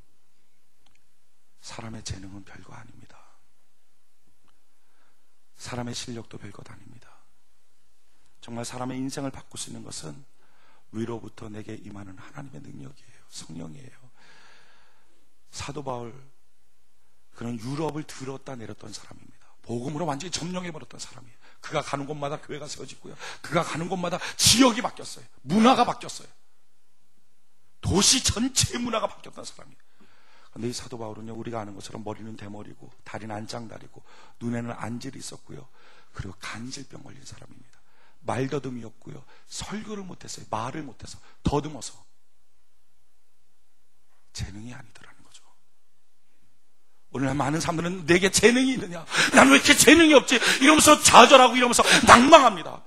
사람의 재능은 별거 아닙니다. 사람의 실력도 별것 아닙니다. 정말 사람의 인생을 바꿀 수 있는 것은 위로부터 내게 임하는 하나님의 능력이에요. 성령이에요. 사도 바울, 그는 유럽을 들었다 내렸던 사람입니다. 복음으로 완전히 점령해버렸던 사람이에요. 그가 가는 곳마다 교회가 세워지고요, 그가 가는 곳마다 지역이 바뀌었어요. 문화가 바뀌었어요. 도시 전체의 문화가 바뀌었던 사람이에요. 그런데 이 사도 바울은요, 우리가 아는 것처럼 머리는 대머리고 다리는 안짱다리고 눈에는 안질이 있었고요, 그리고 간질병 걸린 사람입니다. 말더듬이었고요, 설교를 못했어요. 말을 못해서 더듬어서. 재능이 아니더라는 거죠. 오늘날 많은 사람들은 내게 재능이 있느냐, 나는 왜 이렇게 재능이 없지, 이러면서 좌절하고 이러면서 낭망합니다.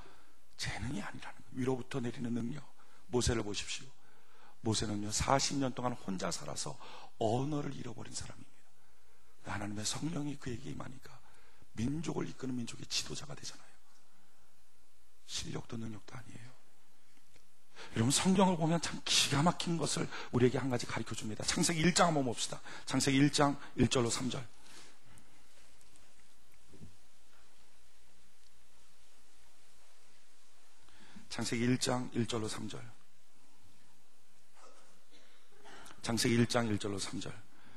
재능이 아니라는 거예요. 위로부터 내리는 능력. 모세를 보십시오. 모세는요 40년 동안 혼자 살아서 언어를 잃어버린 사람입니다. 하나님의 성령이 그에게 임하니까 민족을 이끄는 민족의 지도자가 되잖아요. 실력도 능력도 아니에요. 여러분, 성경을 보면 참 기가 막힌 것을 우리에게 한 가지 가르쳐 줍니다. 창세기 1장 한번 봅시다. 창세기 1장 1절로 3절. 창세기 1장 1절로 3절. 창세기 1장 1절로 3절.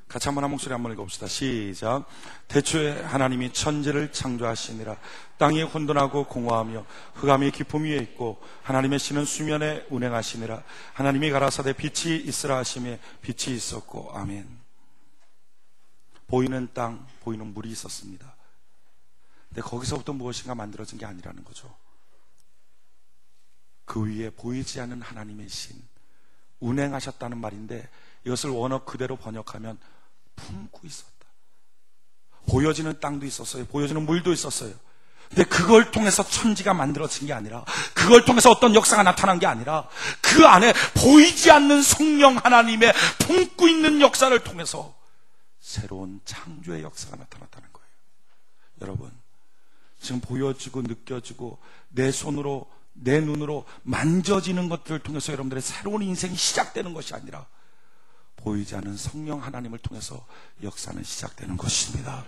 같이 한번 한 목소리 한번 읽어봅시다. 시작. 태초에 하나님이 천지를 창조하시니라. 땅이 혼돈하고 공허하며 흑암이 깊음 위에 있고 하나님의 신은 수면에 운행하시니라. 하나님이 가라사대 빛이 있으라 하시며 빛이 있었고. 아멘. 보이는 땅, 보이는 물이 있었습니다. 근데 거기서부터 무엇인가 만들어진 게 아니라는 거죠. 그 위에 보이지 않는 하나님의 신, 운행하셨다는 말인데 이것을 원어 그대로 번역하면 품고 있었다. 보여지는 땅도 있었어요. 보여지는 물도 있었어요. 근데 그걸 통해서 천지가 만들어진 게 아니라, 그걸 통해서 어떤 역사가 나타난 게 아니라, 그 안에 보이지 않는 성령 하나님의 품고 있는 역사를 통해서 새로운 창조의 역사가 나타났다는 거예요. 여러분, 지금 보여지고 느껴지고 내 손으로, 내 눈으로 만져지는 것들을 통해서 여러분들의 새로운 인생이 시작되는 것이 아니라 보이지 않는 성령 하나님을 통해서 역사는 시작되는 것입니다.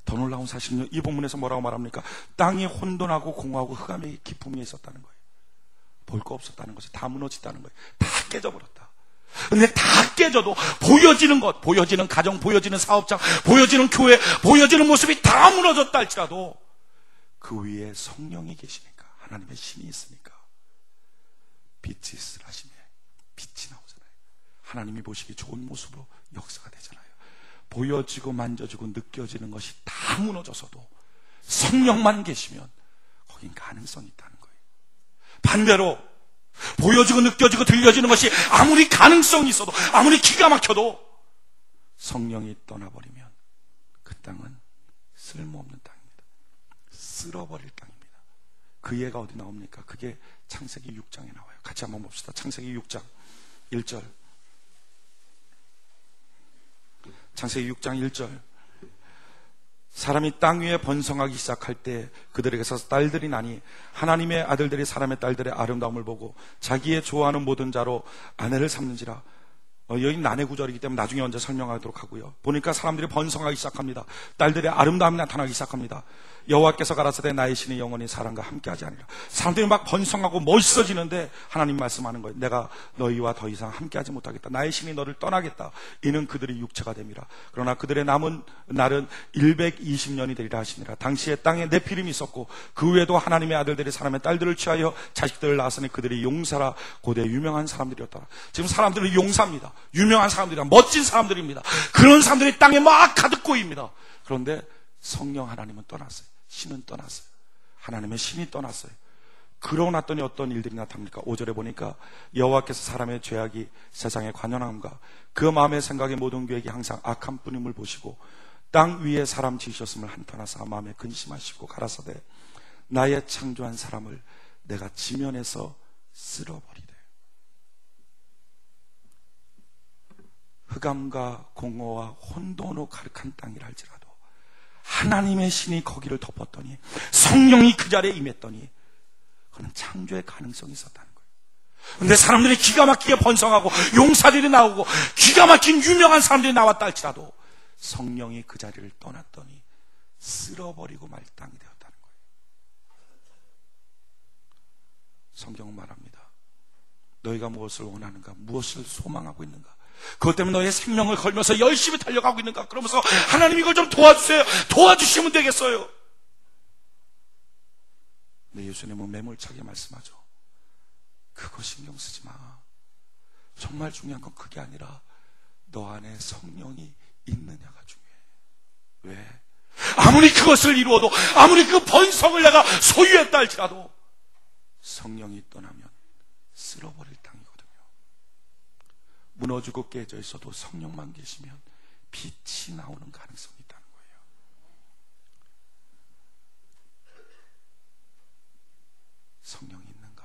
더 놀라운 사실은요, 이 본문에서 뭐라고 말합니까? 땅이 혼돈하고 공허하고 흑암의 깊음 위에 있었다는 거예요. 볼 거 없었다는 것이 다 무너졌다는 거예요. 다 깨져버렸다. 근데 다 깨져도 보여지는 것, 보여지는 가정, 보여지는 사업장, 보여지는 교회, 보여지는 모습이 다 무너졌다 할지라도 그 위에 성령이 계시니까, 하나님의 신이 있으니까 빛이 있으라 하시며 빛이 나오잖아요. 하나님이 보시기 좋은 모습으로 역사가 되잖아요. 보여지고 만져지고 느껴지는 것이 다 무너져서도 성령만 계시면 거긴 가능성이 있다는 거예요. 반대로 보여지고 느껴지고 들려지는 것이 아무리 가능성이 있어도, 아무리 기가 막혀도 성령이 떠나버리면 그 땅은 쓸모없는 땅입니다. 쓸어버릴 땅입니다. 그 예가 어디 나옵니까? 그게 창세기 6장에 나와요. 같이 한번 봅시다. 창세기 6장 1절. 창세기 6장 1절. 사람이 땅 위에 번성하기 시작할 때 그들에게서 딸들이 나니 하나님의 아들들이 사람의 딸들의 아름다움을 보고 자기의 좋아하는 모든 자로 아내를 삼는지라. 여기 난해 구절이기 때문에 나중에 언제 설명하도록 하고요. 보니까 사람들이 번성하기 시작합니다. 딸들의 아름다움이 나타나기 시작합니다. 여호와께서 가라사대 나의 신이 영원히 사람과 함께하지 아니라. 사람들이 막 번성하고 멋있어지는데 하나님 말씀하는 거예요. 내가 너희와 더 이상 함께하지 못하겠다. 나의 신이 너를 떠나겠다. 이는 그들이 육체가 됨이라. 그러나 그들의 남은 날은 120년이 되리라 하시니라. 당시에 땅에 네피림이 있었고 그 외에도 하나님의 아들들이 사람의 딸들을 취하여 자식들을 낳았으니 그들이 용사라 고대 유명한 사람들이었더라. 지금 사람들은 용사입니다. 유명한 사람들이라, 멋진 사람들입니다. 그런 사람들이 땅에 막 가득 고입니다. 그런데 성령 하나님은 떠났어요. 신은 떠났어요. 하나님의 신이 떠났어요. 그러고 났더니 어떤 일들이 나타납니까? 5절에 보니까 여호와께서 사람의 죄악이 세상의 관연함과 그 마음의 생각의 모든 계획이 항상 악한 뿐임을 보시고 땅 위에 사람 지으셨음을 한탄하사 마음에 근심하시고 가라사대 나의 창조한 사람을 내가 지면에서 쓸어버리되. 흑암과 공허와 혼돈으로 가득한 땅이라 할지라도 하나님의 신이 거기를 덮었더니 성령이 그 자리에 임했더니 그는 창조의 가능성이 있었다는 거예요. 그런데 사람들이 기가 막히게 번성하고 용사들이 나오고 기가 막힌 유명한 사람들이 나왔다 할지라도 성령이 그 자리를 떠났더니 쓸어버리고 말 땅이 되었다는 거예요. 성경은 말합니다. 너희가 무엇을 원하는가? 무엇을 소망하고 있는가? 그것 때문에 너의 생명을 걸면서 열심히 달려가고 있는가? 그러면서 하나님 이걸 좀 도와주세요. 도와주시면 되겠어요. 근데 예수님은 매몰차게 말씀하죠. 그거 신경 쓰지 마. 정말 중요한 건 그게 아니라 너 안에 성령이 있느냐가 중요해. 왜? 아무리 그것을 이루어도, 아무리 그 번성을 내가 소유했다 할지라도 성령이 떠나면 쓸어버릴 땅이거든요. 무너지고 깨져 있어도 성령만 계시면 빛이 나오는 가능성이 있다는 거예요. 성령이 있는가?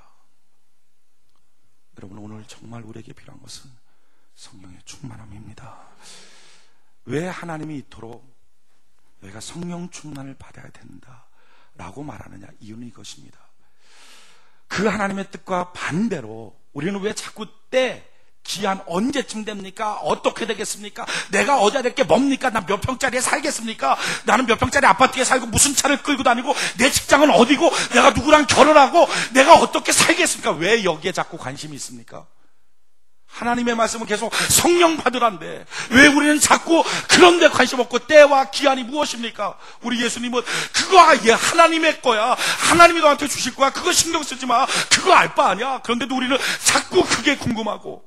여러분, 오늘 정말 우리에게 필요한 것은 성령의 충만함입니다. 왜 하나님이 이토록 너희가 성령 충만을 받아야 된다라고 말하느냐? 이유는 이것입니다. 그 하나님의 뜻과 반대로 우리는 왜 자꾸 기한 언제쯤 됩니까? 어떻게 되겠습니까? 내가 얻어야 될 게 뭡니까? 난 몇 평짜리에 살겠습니까? 나는 몇 평짜리 아파트에 살고 무슨 차를 끌고 다니고 내 직장은 어디고 내가 누구랑 결혼하고 내가 어떻게 살겠습니까? 왜 여기에 자꾸 관심이 있습니까? 하나님의 말씀은 계속 성령 받으란데 왜 우리는 자꾸 그런 데 관심 없고 때와 기한이 무엇입니까? 우리 예수님은 그거 하나님의 거야. 하나님이 너한테 주실 거야. 그거 신경 쓰지 마. 그거 알 바 아니야. 그런데도 우리는 자꾸 그게 궁금하고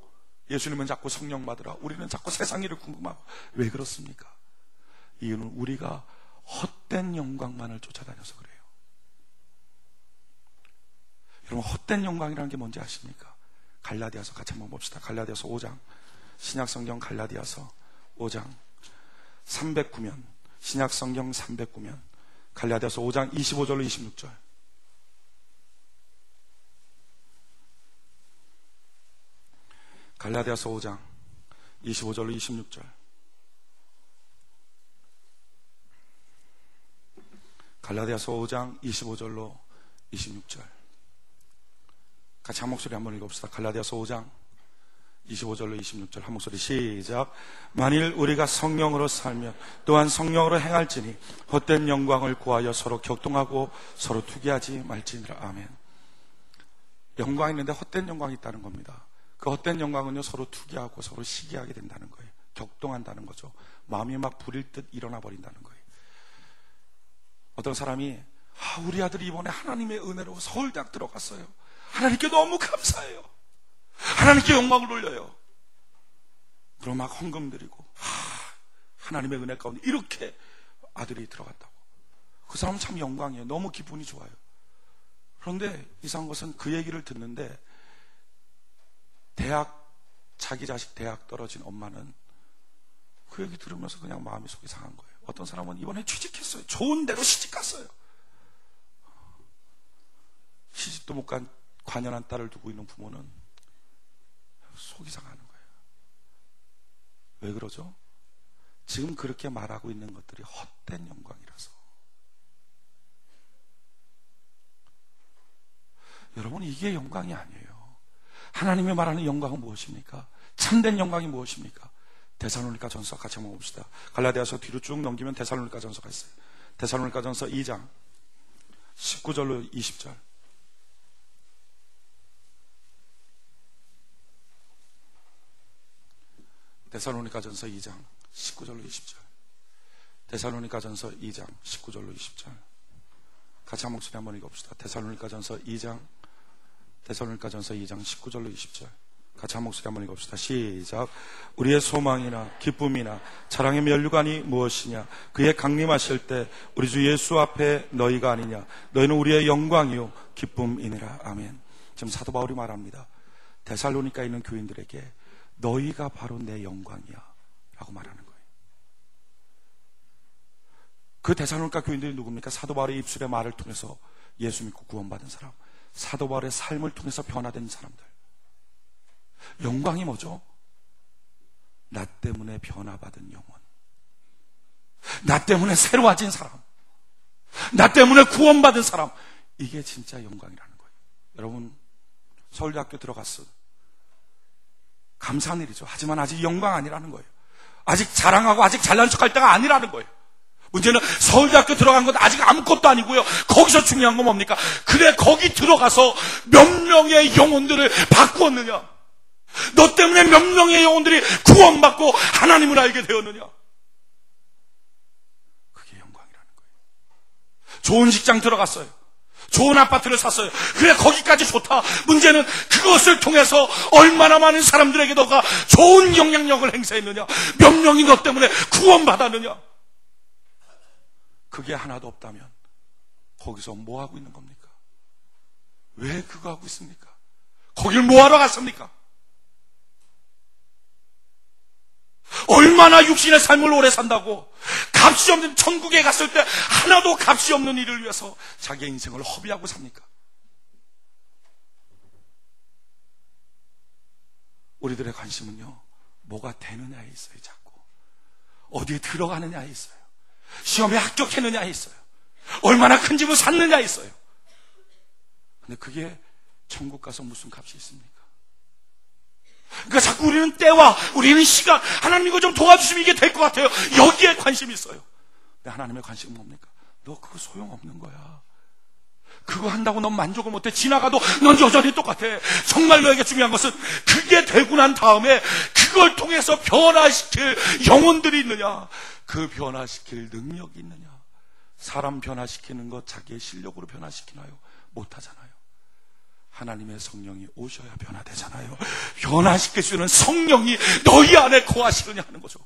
예수님은 자꾸 성령 받으라. 우리는 자꾸 세상 일을 궁금하고. 왜 그렇습니까? 이유는 우리가 헛된 영광만을 쫓아다녀서 그래요. 여러분, 헛된 영광이라는 게 뭔지 아십니까? 갈라디아서 같이 한번 봅시다. 갈라디아서 5장. 신약성경 갈라디아서 5장 309면, 신약성경 309면 갈라디아서 5장 25절로 26절. 갈라디아서 5장 25절로 26절. 갈라디아서 5장 25절로 26절. 같이 한 목소리 한번 읽어봅시다. 갈라디아서 5장 25절로 26절 한 목소리 시작. 만일 우리가 성령으로 살면 또한 성령으로 행할지니 헛된 영광을 구하여 서로 격동하고 서로 투기하지 말지니라. 아멘. 영광이 있는데 헛된 영광이 있다는 겁니다. 그 헛된 영광은요, 서로 투기하고 서로 시기하게 된다는 거예요. 격동한다는 거죠. 마음이 막 부릴 듯 일어나 버린다는 거예요. 어떤 사람이 우리 아들이 이번에 하나님의 은혜로 서울대학 들어갔어요. 하나님께 너무 감사해요. 하나님께 영광을 돌려요. 그럼 막 헌금 드리고 하나님의 은혜 가운데 이렇게 아들이 들어갔다고. 그 사람은 참 영광이에요. 너무 기분이 좋아요. 그런데 이상한 것은 그 얘기를 듣는데 자기 자식 대학 떨어진 엄마는 그 얘기 들으면서 그냥 마음이 속이 상한 거예요. 어떤 사람은 이번에 취직했어요. 좋은 데로 시집갔어요. 시집도 못 간 관연한 딸을 두고 있는 부모는 속이 상하는 거예요. 왜 그러죠? 지금 그렇게 말하고 있는 것들이 헛된 영광이라서. 여러분, 이게 영광이 아니에요. 하나님이 말하는 영광은 무엇입니까? 참된 영광이 무엇입니까? 데살로니가 전서 같이 한번 봅시다. 갈라디아서 뒤로 쭉 넘기면 데살로니가 전서가 있어요. 데살로니가 전서 2장 19절로 20절. 데살로니가 전서 2장 19절로 20절. 데살로니가 전서 2장 19절로 20절. 같이 한 목소리 한번 읽어봅시다. 데살로니가 전서 2장 19절로 20절. 같이 한 목소리 한번 읽어봅시다. 시작. 우리의 소망이나 기쁨이나 자랑의 면류관이 무엇이냐? 그의 강림하실 때 우리 주 예수 앞에 너희가 아니냐? 너희는 우리의 영광이요 기쁨이니라. 아멘. 지금 사도 바울이 말합니다. 데살로니가에 있는 교인들에게 너희가 바로 내 영광이야 라고 말하는 거예요. 그 데살로니가 교인들이 누굽니까? 사도 바울의 입술의 말을 통해서 예수 믿고 구원받은 사람, 사도 바울의 삶을 통해서 변화된 사람들. 영광이 뭐죠? 나 때문에 변화받은 영혼, 나 때문에 새로워진 사람, 나 때문에 구원받은 사람. 이게 진짜 영광이라는 거예요. 여러분, 서울대학교 들어갔어. 감사한 일이죠. 하지만 아직 영광 아니라는 거예요. 아직 자랑하고 아직 잘난 척할 때가 아니라는 거예요. 문제는 서울대학교 들어간 건 아직 아무것도 아니고요. 거기서 중요한 건 뭡니까? 그래, 거기 들어가서 몇 명의 영혼들을 바꾸었느냐? 너 때문에 몇 명의 영혼들이 구원받고 하나님을 알게 되었느냐? 그게 영광이라는 거예요. 좋은 직장 들어갔어요. 좋은 아파트를 샀어요. 그래, 거기까지 좋다. 문제는 그것을 통해서 얼마나 많은 사람들에게 너가 좋은 영향력을 행사했느냐? 몇 명이 너 때문에 구원받았느냐? 그게 하나도 없다면 거기서 뭐 하고 있는 겁니까? 왜 그거 하고 있습니까? 거길 뭐 하러 갔습니까? 얼마나 육신의 삶을 오래 산다고 값이 없는 천국에 갔을 때 하나도 값이 없는 일을 위해서 자기의 인생을 허비하고 삽니까? 우리들의 관심은요, 뭐가 되느냐에 있어요. 자꾸 어디에 들어가느냐에 있어요. 시험에 합격했느냐에 있어요. 얼마나 큰 집을 샀느냐에 있어요. 근데 그게 천국 가서 무슨 값이 있습니까? 그러니까 자꾸 우리는 때와 우리는 시간, 하나님 이거 좀 도와주시면 이게 될 것 같아요. 여기에 관심이 있어요. 근데 하나님의 관심은 뭡니까? 너 그거 소용없는 거야. 그거 한다고 넌 만족을 못해. 지나가도 넌 여전히 똑같아. 정말 너에게 중요한 것은 그게 되고 난 다음에 그걸 통해서 변화시킬 영혼들이 있느냐, 그 변화시킬 능력이 있느냐. 사람 변화시키는 것 자기의 실력으로 변화시키나요? 못하잖아요. 하나님의 성령이 오셔야 변화되잖아요. 변화시킬 수 있는 성령이 너희 안에 거하시느냐 하는 거죠.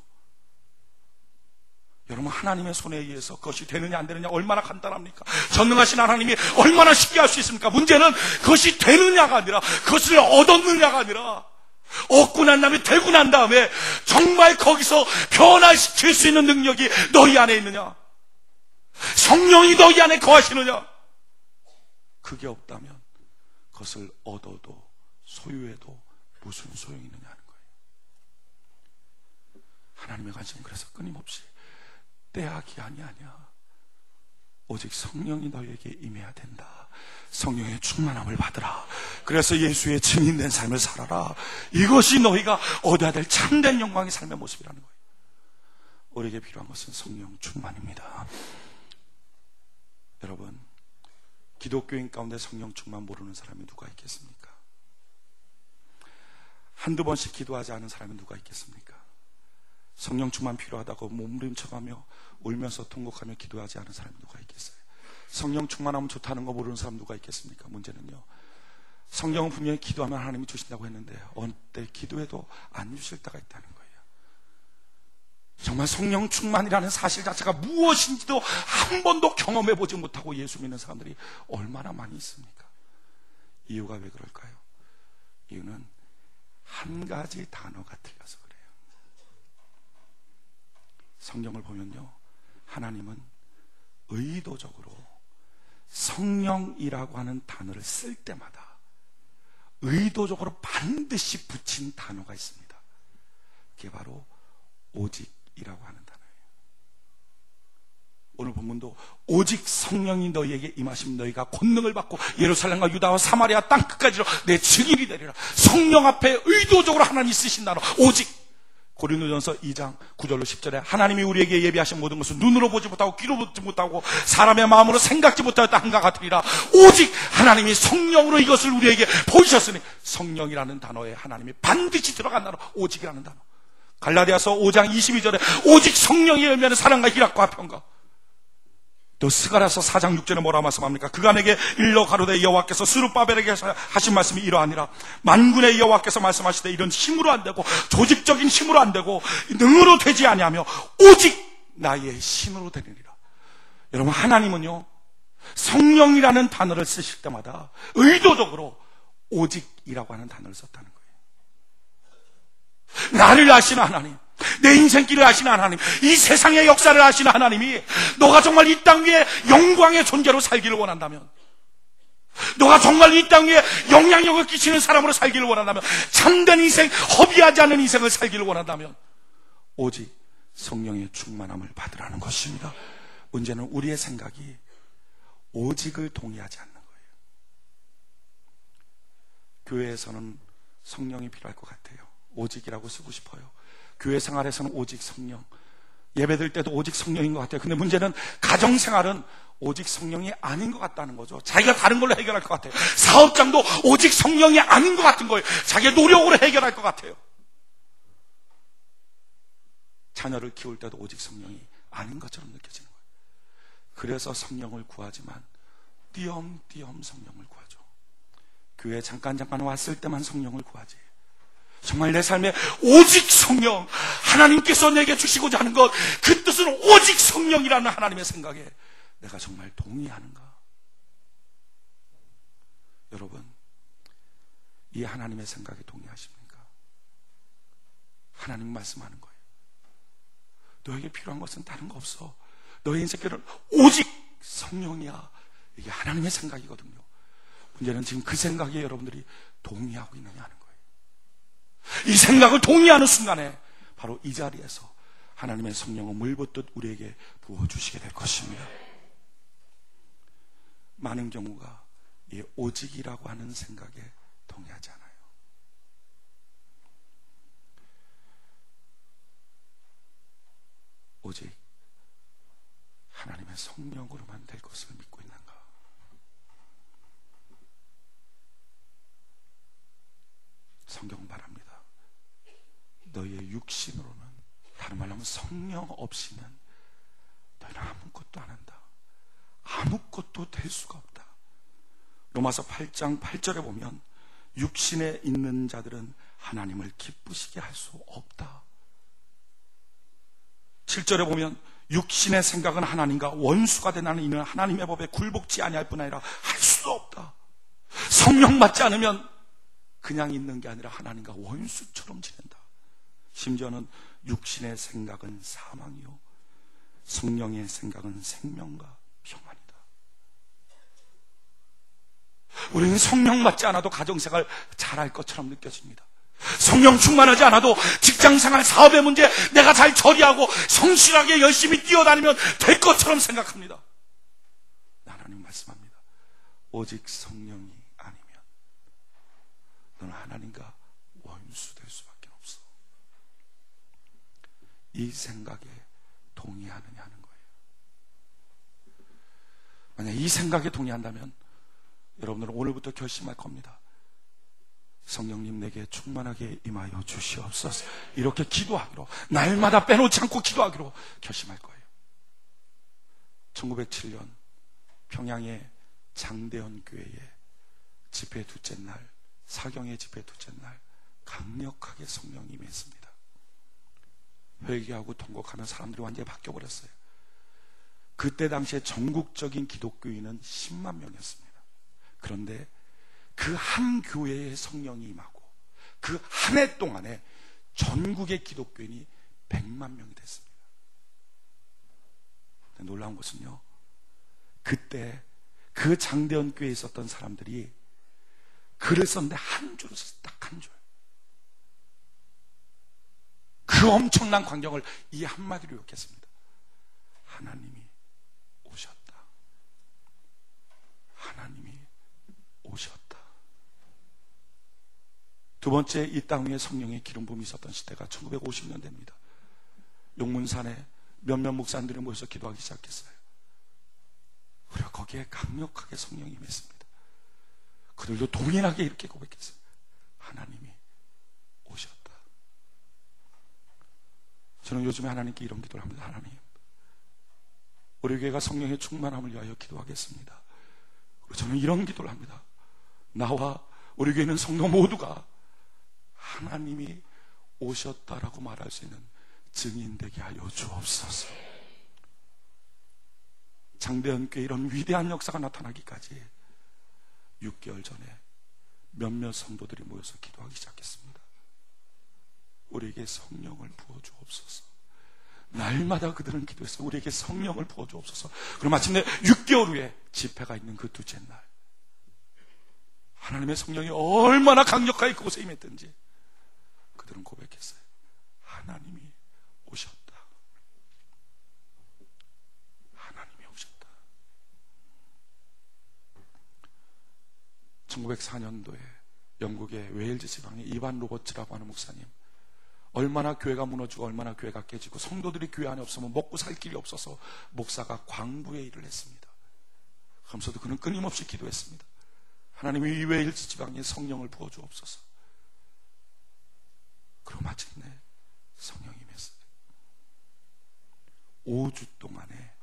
여러분, 하나님의 손에 의해서 그것이 되느냐 안 되느냐 얼마나 간단합니까? 전능하신 하나님이 얼마나 쉽게 할 수 있습니까? 문제는 그것이 되느냐가 아니라, 그것을 얻었느냐가 아니라, 얻고 난 다음에, 되고 난 다음에 정말 거기서 변화시킬 수 있는 능력이 너희 안에 있느냐, 성령이 너희 안에 거하시느냐. 그게 없다면 그것을 얻어도 소유해도 무슨 소용이 있느냐 하는 거예요. 하나님의 관심은 그래서 끊임없이 때야 기한이 아니야. 오직 성령이 너희에게 임해야 된다. 성령의 충만함을 받으라. 그래서 예수의 증인된 삶을 살아라. 이것이 너희가 얻어야 될 참된 영광의 삶의 모습이라는 거예요. 우리에게 필요한 것은 성령 충만입니다. 여러분, 기독교인 가운데 성령 충만 모르는 사람이 누가 있겠습니까? 한두 번씩 기도하지 않은 사람이 누가 있겠습니까? 성령 충만 필요하다고 몸부림쳐가며 울면서 통곡하며 기도하지 않은 사람이 누가 있겠어요? 성령 충만하면 좋다는 거 모르는 사람 누가 있겠습니까? 문제는요, 성령은 분명히 기도하면 하나님이 주신다고 했는데 어느 때 기도해도 안 주실 때가 있다는 거예요. 정말 성령 충만이라는 사실 자체가 무엇인지도 한 번도 경험해보지 못하고 예수 믿는 사람들이 얼마나 많이 있습니까? 이유가 왜 그럴까요? 이유는 한 가지 단어가 틀려서 그래요. 성경을 보면요, 하나님은 의도적으로 성령이라고 하는 단어를 쓸 때마다 의도적으로 반드시 붙인 단어가 있습니다. 그게 바로 오직 오직이라고 하는 단어예요. 오늘 본문도 오직 성령이 너희에게 임하시면 너희가 권능을 받고 예루살렘과 유다와 사마리아 땅 끝까지로 내 증인이 되리라. 성령 앞에 의도적으로 하나님이 쓰신 단어 오직. 고린도전서 2장 9절로 10절에 하나님이 우리에게 예비하신 모든 것은 눈으로 보지 못하고 귀로 보지 못하고 사람의 마음으로 생각지 못하였다 한가 같으리라. 오직 하나님이 성령으로 이것을 우리에게 보이셨으니 성령이라는 단어에 하나님이 반드시 들어간 단어 오직이라는 단어. 갈라디아서 5장 22절에 오직 성령의 열매는 사랑과 희락과 화평과. 또 스가랴서 4장 6절에 뭐라 말씀합니까? 그간에게 일러 가로되 여호와께서 스룹바벨에게 하신 말씀이 이러하니라. 만군의 여호와께서 말씀하시되 이런 힘으로 안 되고 조직적인 힘으로 안 되고 능으로 되지 아니하며 오직 나의 신으로 되리라. 여러분, 하나님은요 성령이라는 단어를 쓰실 때마다 의도적으로 오직이라고 하는 단어를 썼다는 거예요. 나를 아시는 하나님, 내 인생길을 아시는 하나님, 이 세상의 역사를 아시는 하나님이 너가 정말 이 땅 위에 영광의 존재로 살기를 원한다면, 너가 정말 이 땅 위에 영향력을 끼치는 사람으로 살기를 원한다면, 참된 인생, 허비하지 않는 인생을 살기를 원한다면 오직 성령의 충만함을 받으라는 것입니다. 문제는 우리의 생각이 오직을 동의하지 않는 거예요. 교회에서는 성령이 필요할 것 같아요. 오직이라고 쓰고 싶어요. 교회 생활에서는 오직 성령, 예배드릴 때도 오직 성령인 것 같아요. 근데 문제는 가정생활은 오직 성령이 아닌 것 같다는 거죠. 자기가 다른 걸로 해결할 것 같아요. 사업장도 오직 성령이 아닌 것 같은 거예요. 자기의 노력으로 해결할 것 같아요. 자녀를 키울 때도 오직 성령이 아닌 것처럼 느껴지는 거예요. 그래서 성령을 구하지만 띄엄띄엄 성령을 구하죠. 교회에 잠깐 왔을 때만 성령을 구하지. 정말 내 삶에 오직 성령, 하나님께서 내게 주시고자 하는 것, 그 뜻은 오직 성령이라는 하나님의 생각에 내가 정말 동의하는가? 여러분, 이 하나님의 생각에 동의하십니까? 하나님 말씀하는 거예요. 너에게 필요한 것은 다른 거 없어. 너의 인생길은 오직 성령이야. 이게 하나님의 생각이거든요. 문제는 지금 그 생각에 여러분들이 동의하고 있느냐 하는 거예요. 이 생각을 동의하는 순간에 바로 이 자리에서 하나님의 성령을 물붓듯 우리에게 부어주시게 될 것입니다. 많은 경우가 이 오직이라고 하는 생각에 동의하지 않아요. 오직 하나님의 성령으로만 될 것을 믿고 있는가? 성경 말합니다. 너희의 육신으로는, 다른 말로 하면 성령 없이는 너희는 아무것도 안 한다. 아무것도 될 수가 없다. 로마서 8장 8절에 보면 육신에 있는 자들은 하나님을 기쁘시게 할 수 없다. 7절에 보면 육신의 생각은 하나님과 원수가 되나니 이는 하나님의 법에 굴복지 아니할 뿐 아니라 할 수도 없다. 성령 받지 않으면 그냥 있는 게 아니라 하나님과 원수처럼 지낸다. 심지어는 육신의 생각은 사망이요 성령의 생각은 생명과 평안이다. 우리는 성령 받지 않아도 가정생활 잘할 것처럼 느껴집니다. 성령 충만하지 않아도 직장생활, 사업의 문제 내가 잘 처리하고 성실하게 열심히 뛰어다니면 될 것처럼 생각합니다. 하나님 말씀합니다. 오직 성령이 아니면 너는 하나님과 원수 될 수밖에 없어. 이 생각에 동의하느냐 하는 거예요. 만약 이 생각에 동의한다면 여러분들은 오늘부터 결심할 겁니다. 성령님 내게 충만하게 임하여 주시옵소서. 이렇게 기도하기로, 날마다 빼놓지 않고 기도하기로 결심할 거예요. 1907년 평양의 장대현 교회에 집회 둘째 날, 사경의 집회 둘째 날 강력하게 성령이 임했습니다. 회개하고 통곡하는 사람들이 완전히 바뀌어버렸어요. 그때 당시에 전국적인 기독교인은 10만 명이었습니다. 그런데 그 한 교회에 성령이 임하고 그 한 해 동안에 전국의 기독교인이 100만 명이 됐습니다. 놀라운 것은요, 그때 그 장대현 교회에 있었던 사람들이 글을 썼는데 한 줄을 썼어요. 딱 한 줄. 그 그 엄청난 광경을 이 한마디로 요약했습니다. 하나님이 오셨다. 하나님이 오셨다. 두 번째, 이 땅 위에 성령의 기름 부음이 있었던 시대가 1950년대입니다. 용문산에 몇몇 목사님들이 모여서 기도하기 시작했어요. 그리고 거기에 강력하게 성령이 임했습니다. 그들도 동일하게 이렇게 고백했어요. 하나님이 오셨다. 저는 요즘에 하나님께 이런 기도를 합니다. 하나님, 우리 교회가 성령의 충만함을 위하여 기도하겠습니다. 그리고 저는 이런 기도를 합니다. 나와 우리 교회는 성도 모두가 하나님이 오셨다라고 말할 수 있는 증인되게 하여 주옵소서. 장대현교회 이런 위대한 역사가 나타나기까지 6개월 전에 몇몇 성도들이 모여서 기도하기 시작했습니다. 우리에게 성령을 부어주옵소서. 날마다 그들은 기도했어요. 우리에게 성령을 부어주옵소서. 그리고 마침내 6개월 후에 집회가 있는 그 둘째 날, 하나님의 성령이 얼마나 강력하게 그곳에 임했든지 그들은 고백했어요. 하나님이 오셨다. 하나님이 오셨다. 1904년도에 영국의 웨일즈 지방의 이반 로버츠라고 하는 목사님, 얼마나 교회가 무너지고 얼마나 교회가 깨지고 성도들이 교회 안에 없으면 먹고 살 길이 없어서 목사가 광부의 일을 했습니다. 그러면서도 그는 끊임없이 기도했습니다. 하나님이 이 웨일즈 지방에 성령을 부어주옵소서. 그리고 마침내 성령이 임했어요. 5주 동안에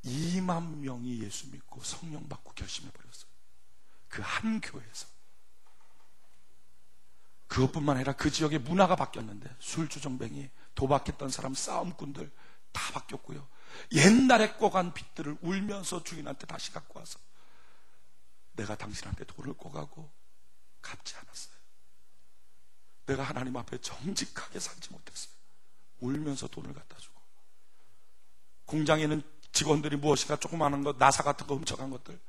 2만 명이 예수 믿고 성령 받고 결심해버렸어요. 그 한 교회에서. 그것뿐만 아니라 그 지역의 문화가 바뀌었는데, 술주정뱅이, 도박했던 사람, 싸움꾼들 다 바뀌었고요. 옛날에 꿔간 빚들을 울면서 주인한테 다시 갖고 와서, 내가 당신한테 돈을 꿔가고 갚지 않았어요. 내가 하나님 앞에 정직하게 살지 못했어요. 울면서 돈을 갖다 주고, 공장에는 직원들이 무엇인가 조그마한 것, 나사 같은 거 훔쳐간 것들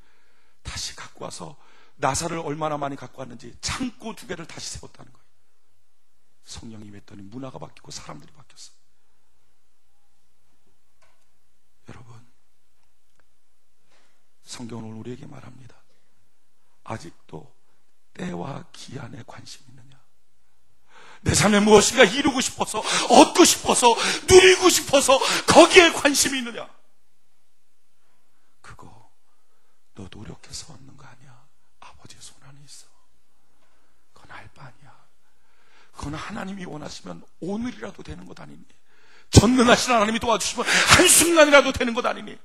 다시 갖고 와서, 나사를 얼마나 많이 갖고 왔는지 창고 2개를 다시 세웠다는 거예요. 성령이 임했더니 문화가 바뀌고 사람들이 바뀌었어요. 여러분, 성경은 오늘 우리에게 말합니다. 아직도 때와 기한에 관심이 있느냐? 내 삶에 무엇인가 이루고 싶어서, 얻고 싶어서, 누리고 싶어서 거기에 관심이 있느냐? 그거 너 노력해서 얻는 거 아니야. 아버지의 손 안에 있어. 그건 알 바 아니야. 그건 하나님이 원하시면 오늘이라도 되는 것 아니니, 전능하신 하나님이 도와주시면 한순간이라도 되는 것 아니니.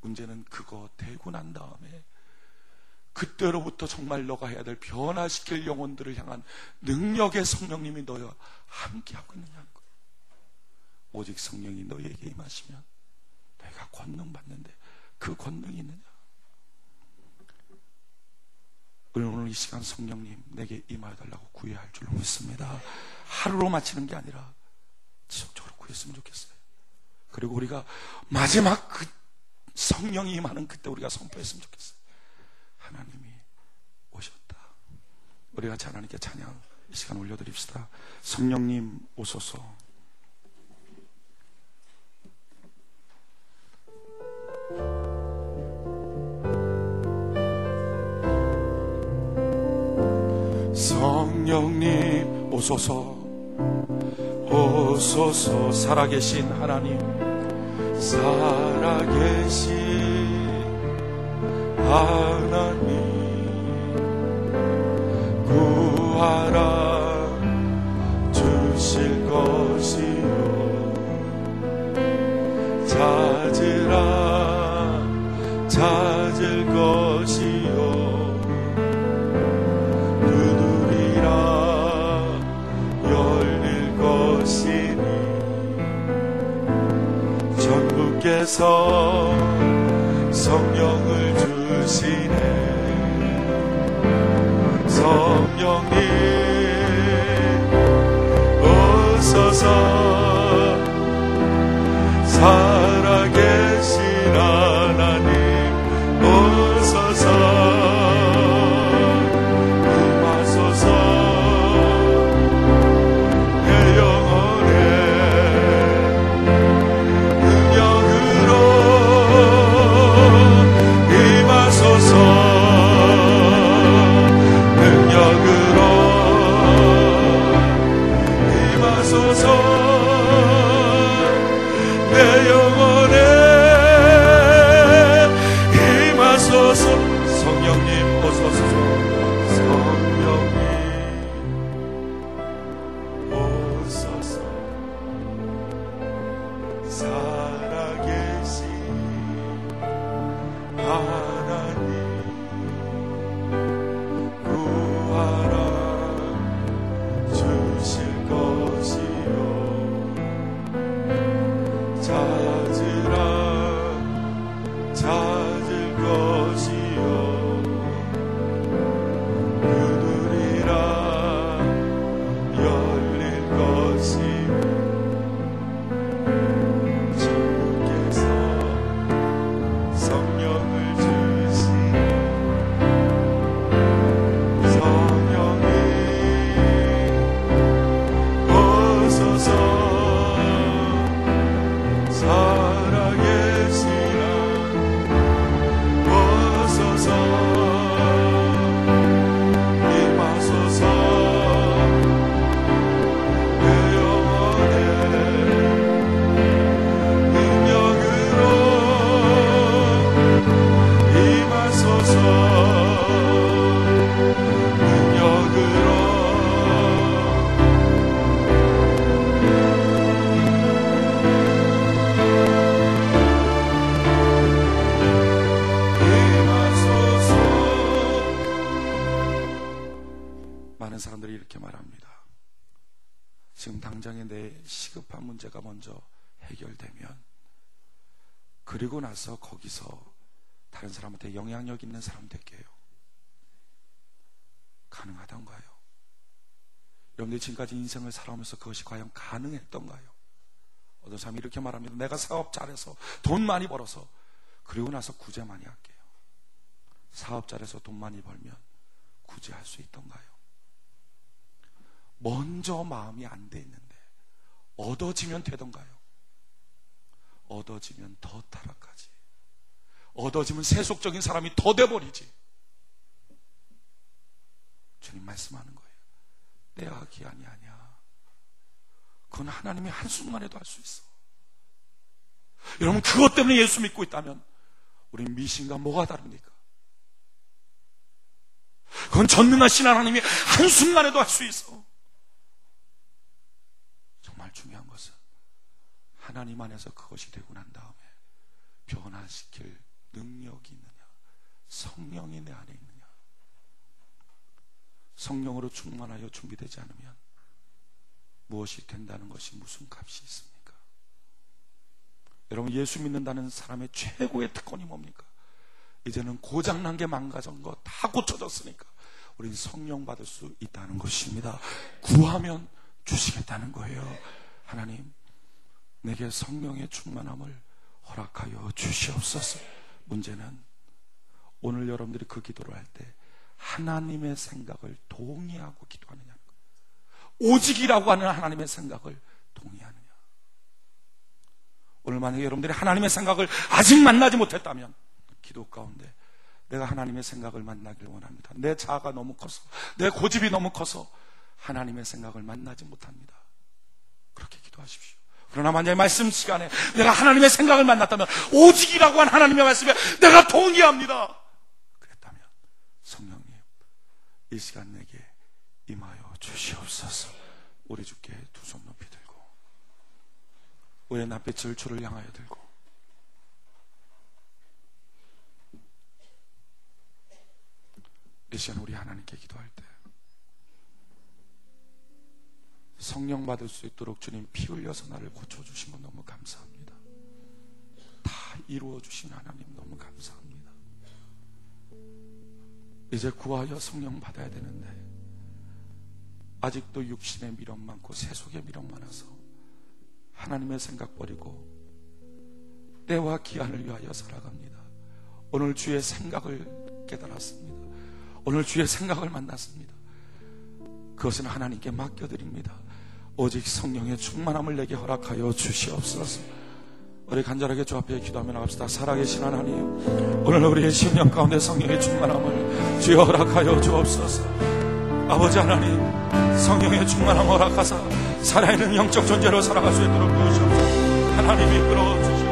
문제는 그거 되고 난 다음에 그때로부터 정말 너가 해야 될 변화시킬 영혼들을 향한 능력의 성령님이 너와 함께하고 있느냐는 거예요. 오직 성령이 너에게 임하시면 내가 권능 받는데 그 권능이 있느냐? 오늘 이 시간 성령님 내게 임하여달라고 구해야 할 줄로 믿습니다. 하루로 마치는 게 아니라 지속적으로 구했으면 좋겠어요. 그리고 우리가 마지막 그 성령이 임하는 그때 우리가 선포했으면 좋겠어요. 하나님이 오셨다. 우리 같이 하나님께 찬양 이 시간 올려드립시다. 성령님 오소서. 성령님 오소서. 오소서. 살아계신 하나님, 살아계신 하나님, 구하라 주실 것이요, 찾으라 찾을 것이요, 전부께서 성령을 주시네. 성령님 오소서. 살아계신 하나님 오소서. 임하소서. 내 영혼에 성령님 오소서. 성령님 오소서. 살아계신 하나님 구하라 주실 것이요 찾으라 찾을 것이요 두드리라 열릴 것이요 주께서 성령을 주시네. 성령이 오소서. 살아계시나 오소서. 임하소서. 내 영혼의 능력으로 임하소서. 능력으로 임하소서. 많은 사람들이 이렇게 말합니다. 지금 당장에 내 시급한 문제가 먼저 해결되면 그리고 나서 거기서 다른 사람한테 영향력 있는 사람 될게요. 가능하던가요? 여러분들이 지금까지 인생을 살아오면서 그것이 과연 가능했던가요? 어떤 사람이 이렇게 말합니다. 내가 사업 잘해서 돈 많이 벌어서 그리고 나서 구제 많이 할게요. 사업 잘해서 돈 많이 벌면 구제할 수 있던가요? 먼저 마음이 안 돼 있는데 얻어지면 되던가요? 얻어지면 더 타락하지. 얻어지면 세속적인 사람이 더 돼버리지. 주님 말씀하는 거예요. 때와 기한이 아니야. 그건 하나님이 한순간에도 할 수 있어. 여러분, 그것 때문에 예수 믿고 있다면 우리 미신과 뭐가 다릅니까? 그건 전능하신 하나님이 한순간에도 할 수 있어. 정말 중요한 것은 하나님 안에서 그것이 되고 난 다음에 변화시킬 능력이 있느냐, 성령이 내 안에 있느냐. 성령으로 충만하여 준비되지 않으면 무엇이 된다는 것이 무슨 값이 있습니까? 여러분, 예수 믿는다는 사람의 최고의 특권이 뭡니까? 이제는 고장난 게 망가진 거 다 고쳐졌으니까 우린 성령 받을 수 있다는 것입니다. 구하면 주시겠다는 거예요. 하나님, 내게 성령의 충만함을 허락하여 주시옵소서. 문제는 오늘 여러분들이 그 기도를 할 때 하나님의 생각을 동의하고 기도하느냐, 오직이라고 하는 하나님의 생각을 동의하느냐. 오늘 만약에 여러분들이 하나님의 생각을 아직 만나지 못했다면 기도 가운데 내가 하나님의 생각을 만나길 원합니다. 내 자아가 너무 커서, 내 고집이 너무 커서 하나님의 생각을 만나지 못합니다. 그렇게 기도하십시오. 그러나 만약에 말씀 시간에 내가 하나님의 생각을 만났다면 오직이라고 한 하나님의 말씀에 내가 동의합니다. 그랬다면 성령님, 이 시간 내게 임하여 주시옵소서. 우리 주께 두 손 높이 들고 우리의 낯빛을 주를 향하여 들고 이 시간 우리 하나님께 기도할 때 성령 받을 수 있도록 주님 피 흘려서 나를 고쳐주신 건 너무 감사합니다. 다 이루어주신 하나님 너무 감사합니다. 이제 구하여 성령 받아야 되는데 아직도 육신의 미련 많고 세속의 미련 많아서 하나님의 생각 버리고 때와 기한을 위하여 살아갑니다. 오늘 주의 생각을 깨달았습니다. 오늘 주의 생각을 만났습니다. 그것은 하나님께 맡겨드립니다. 오직 성령의 충만함을 내게 허락하여 주시옵소서. 우리 간절하게 주 앞에 기도하며 나갑시다. 살아계신 하나님, 오늘 우리의 심령 가운데 성령의 충만함을 주여 허락하여 주옵소서. 아버지 하나님, 성령의 충만함을 허락하사 살아있는 영적 존재로 살아갈 수 있도록 도우시옵소서. 하나님이 끌어주시옵소서.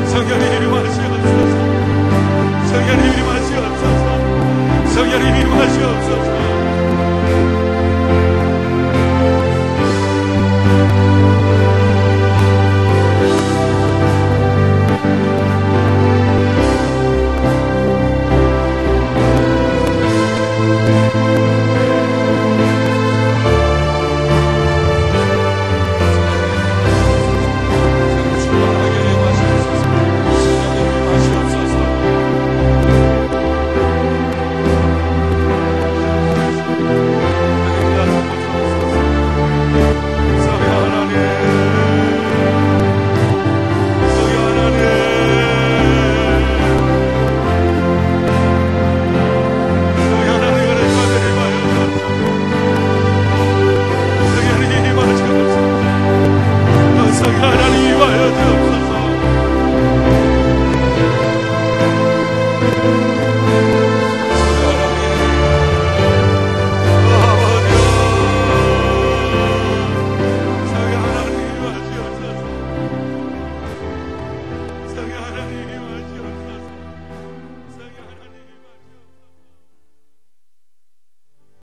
성령님 임하시옵소서. 성령님 임하시옵소서. 성령님 임하시옵소서.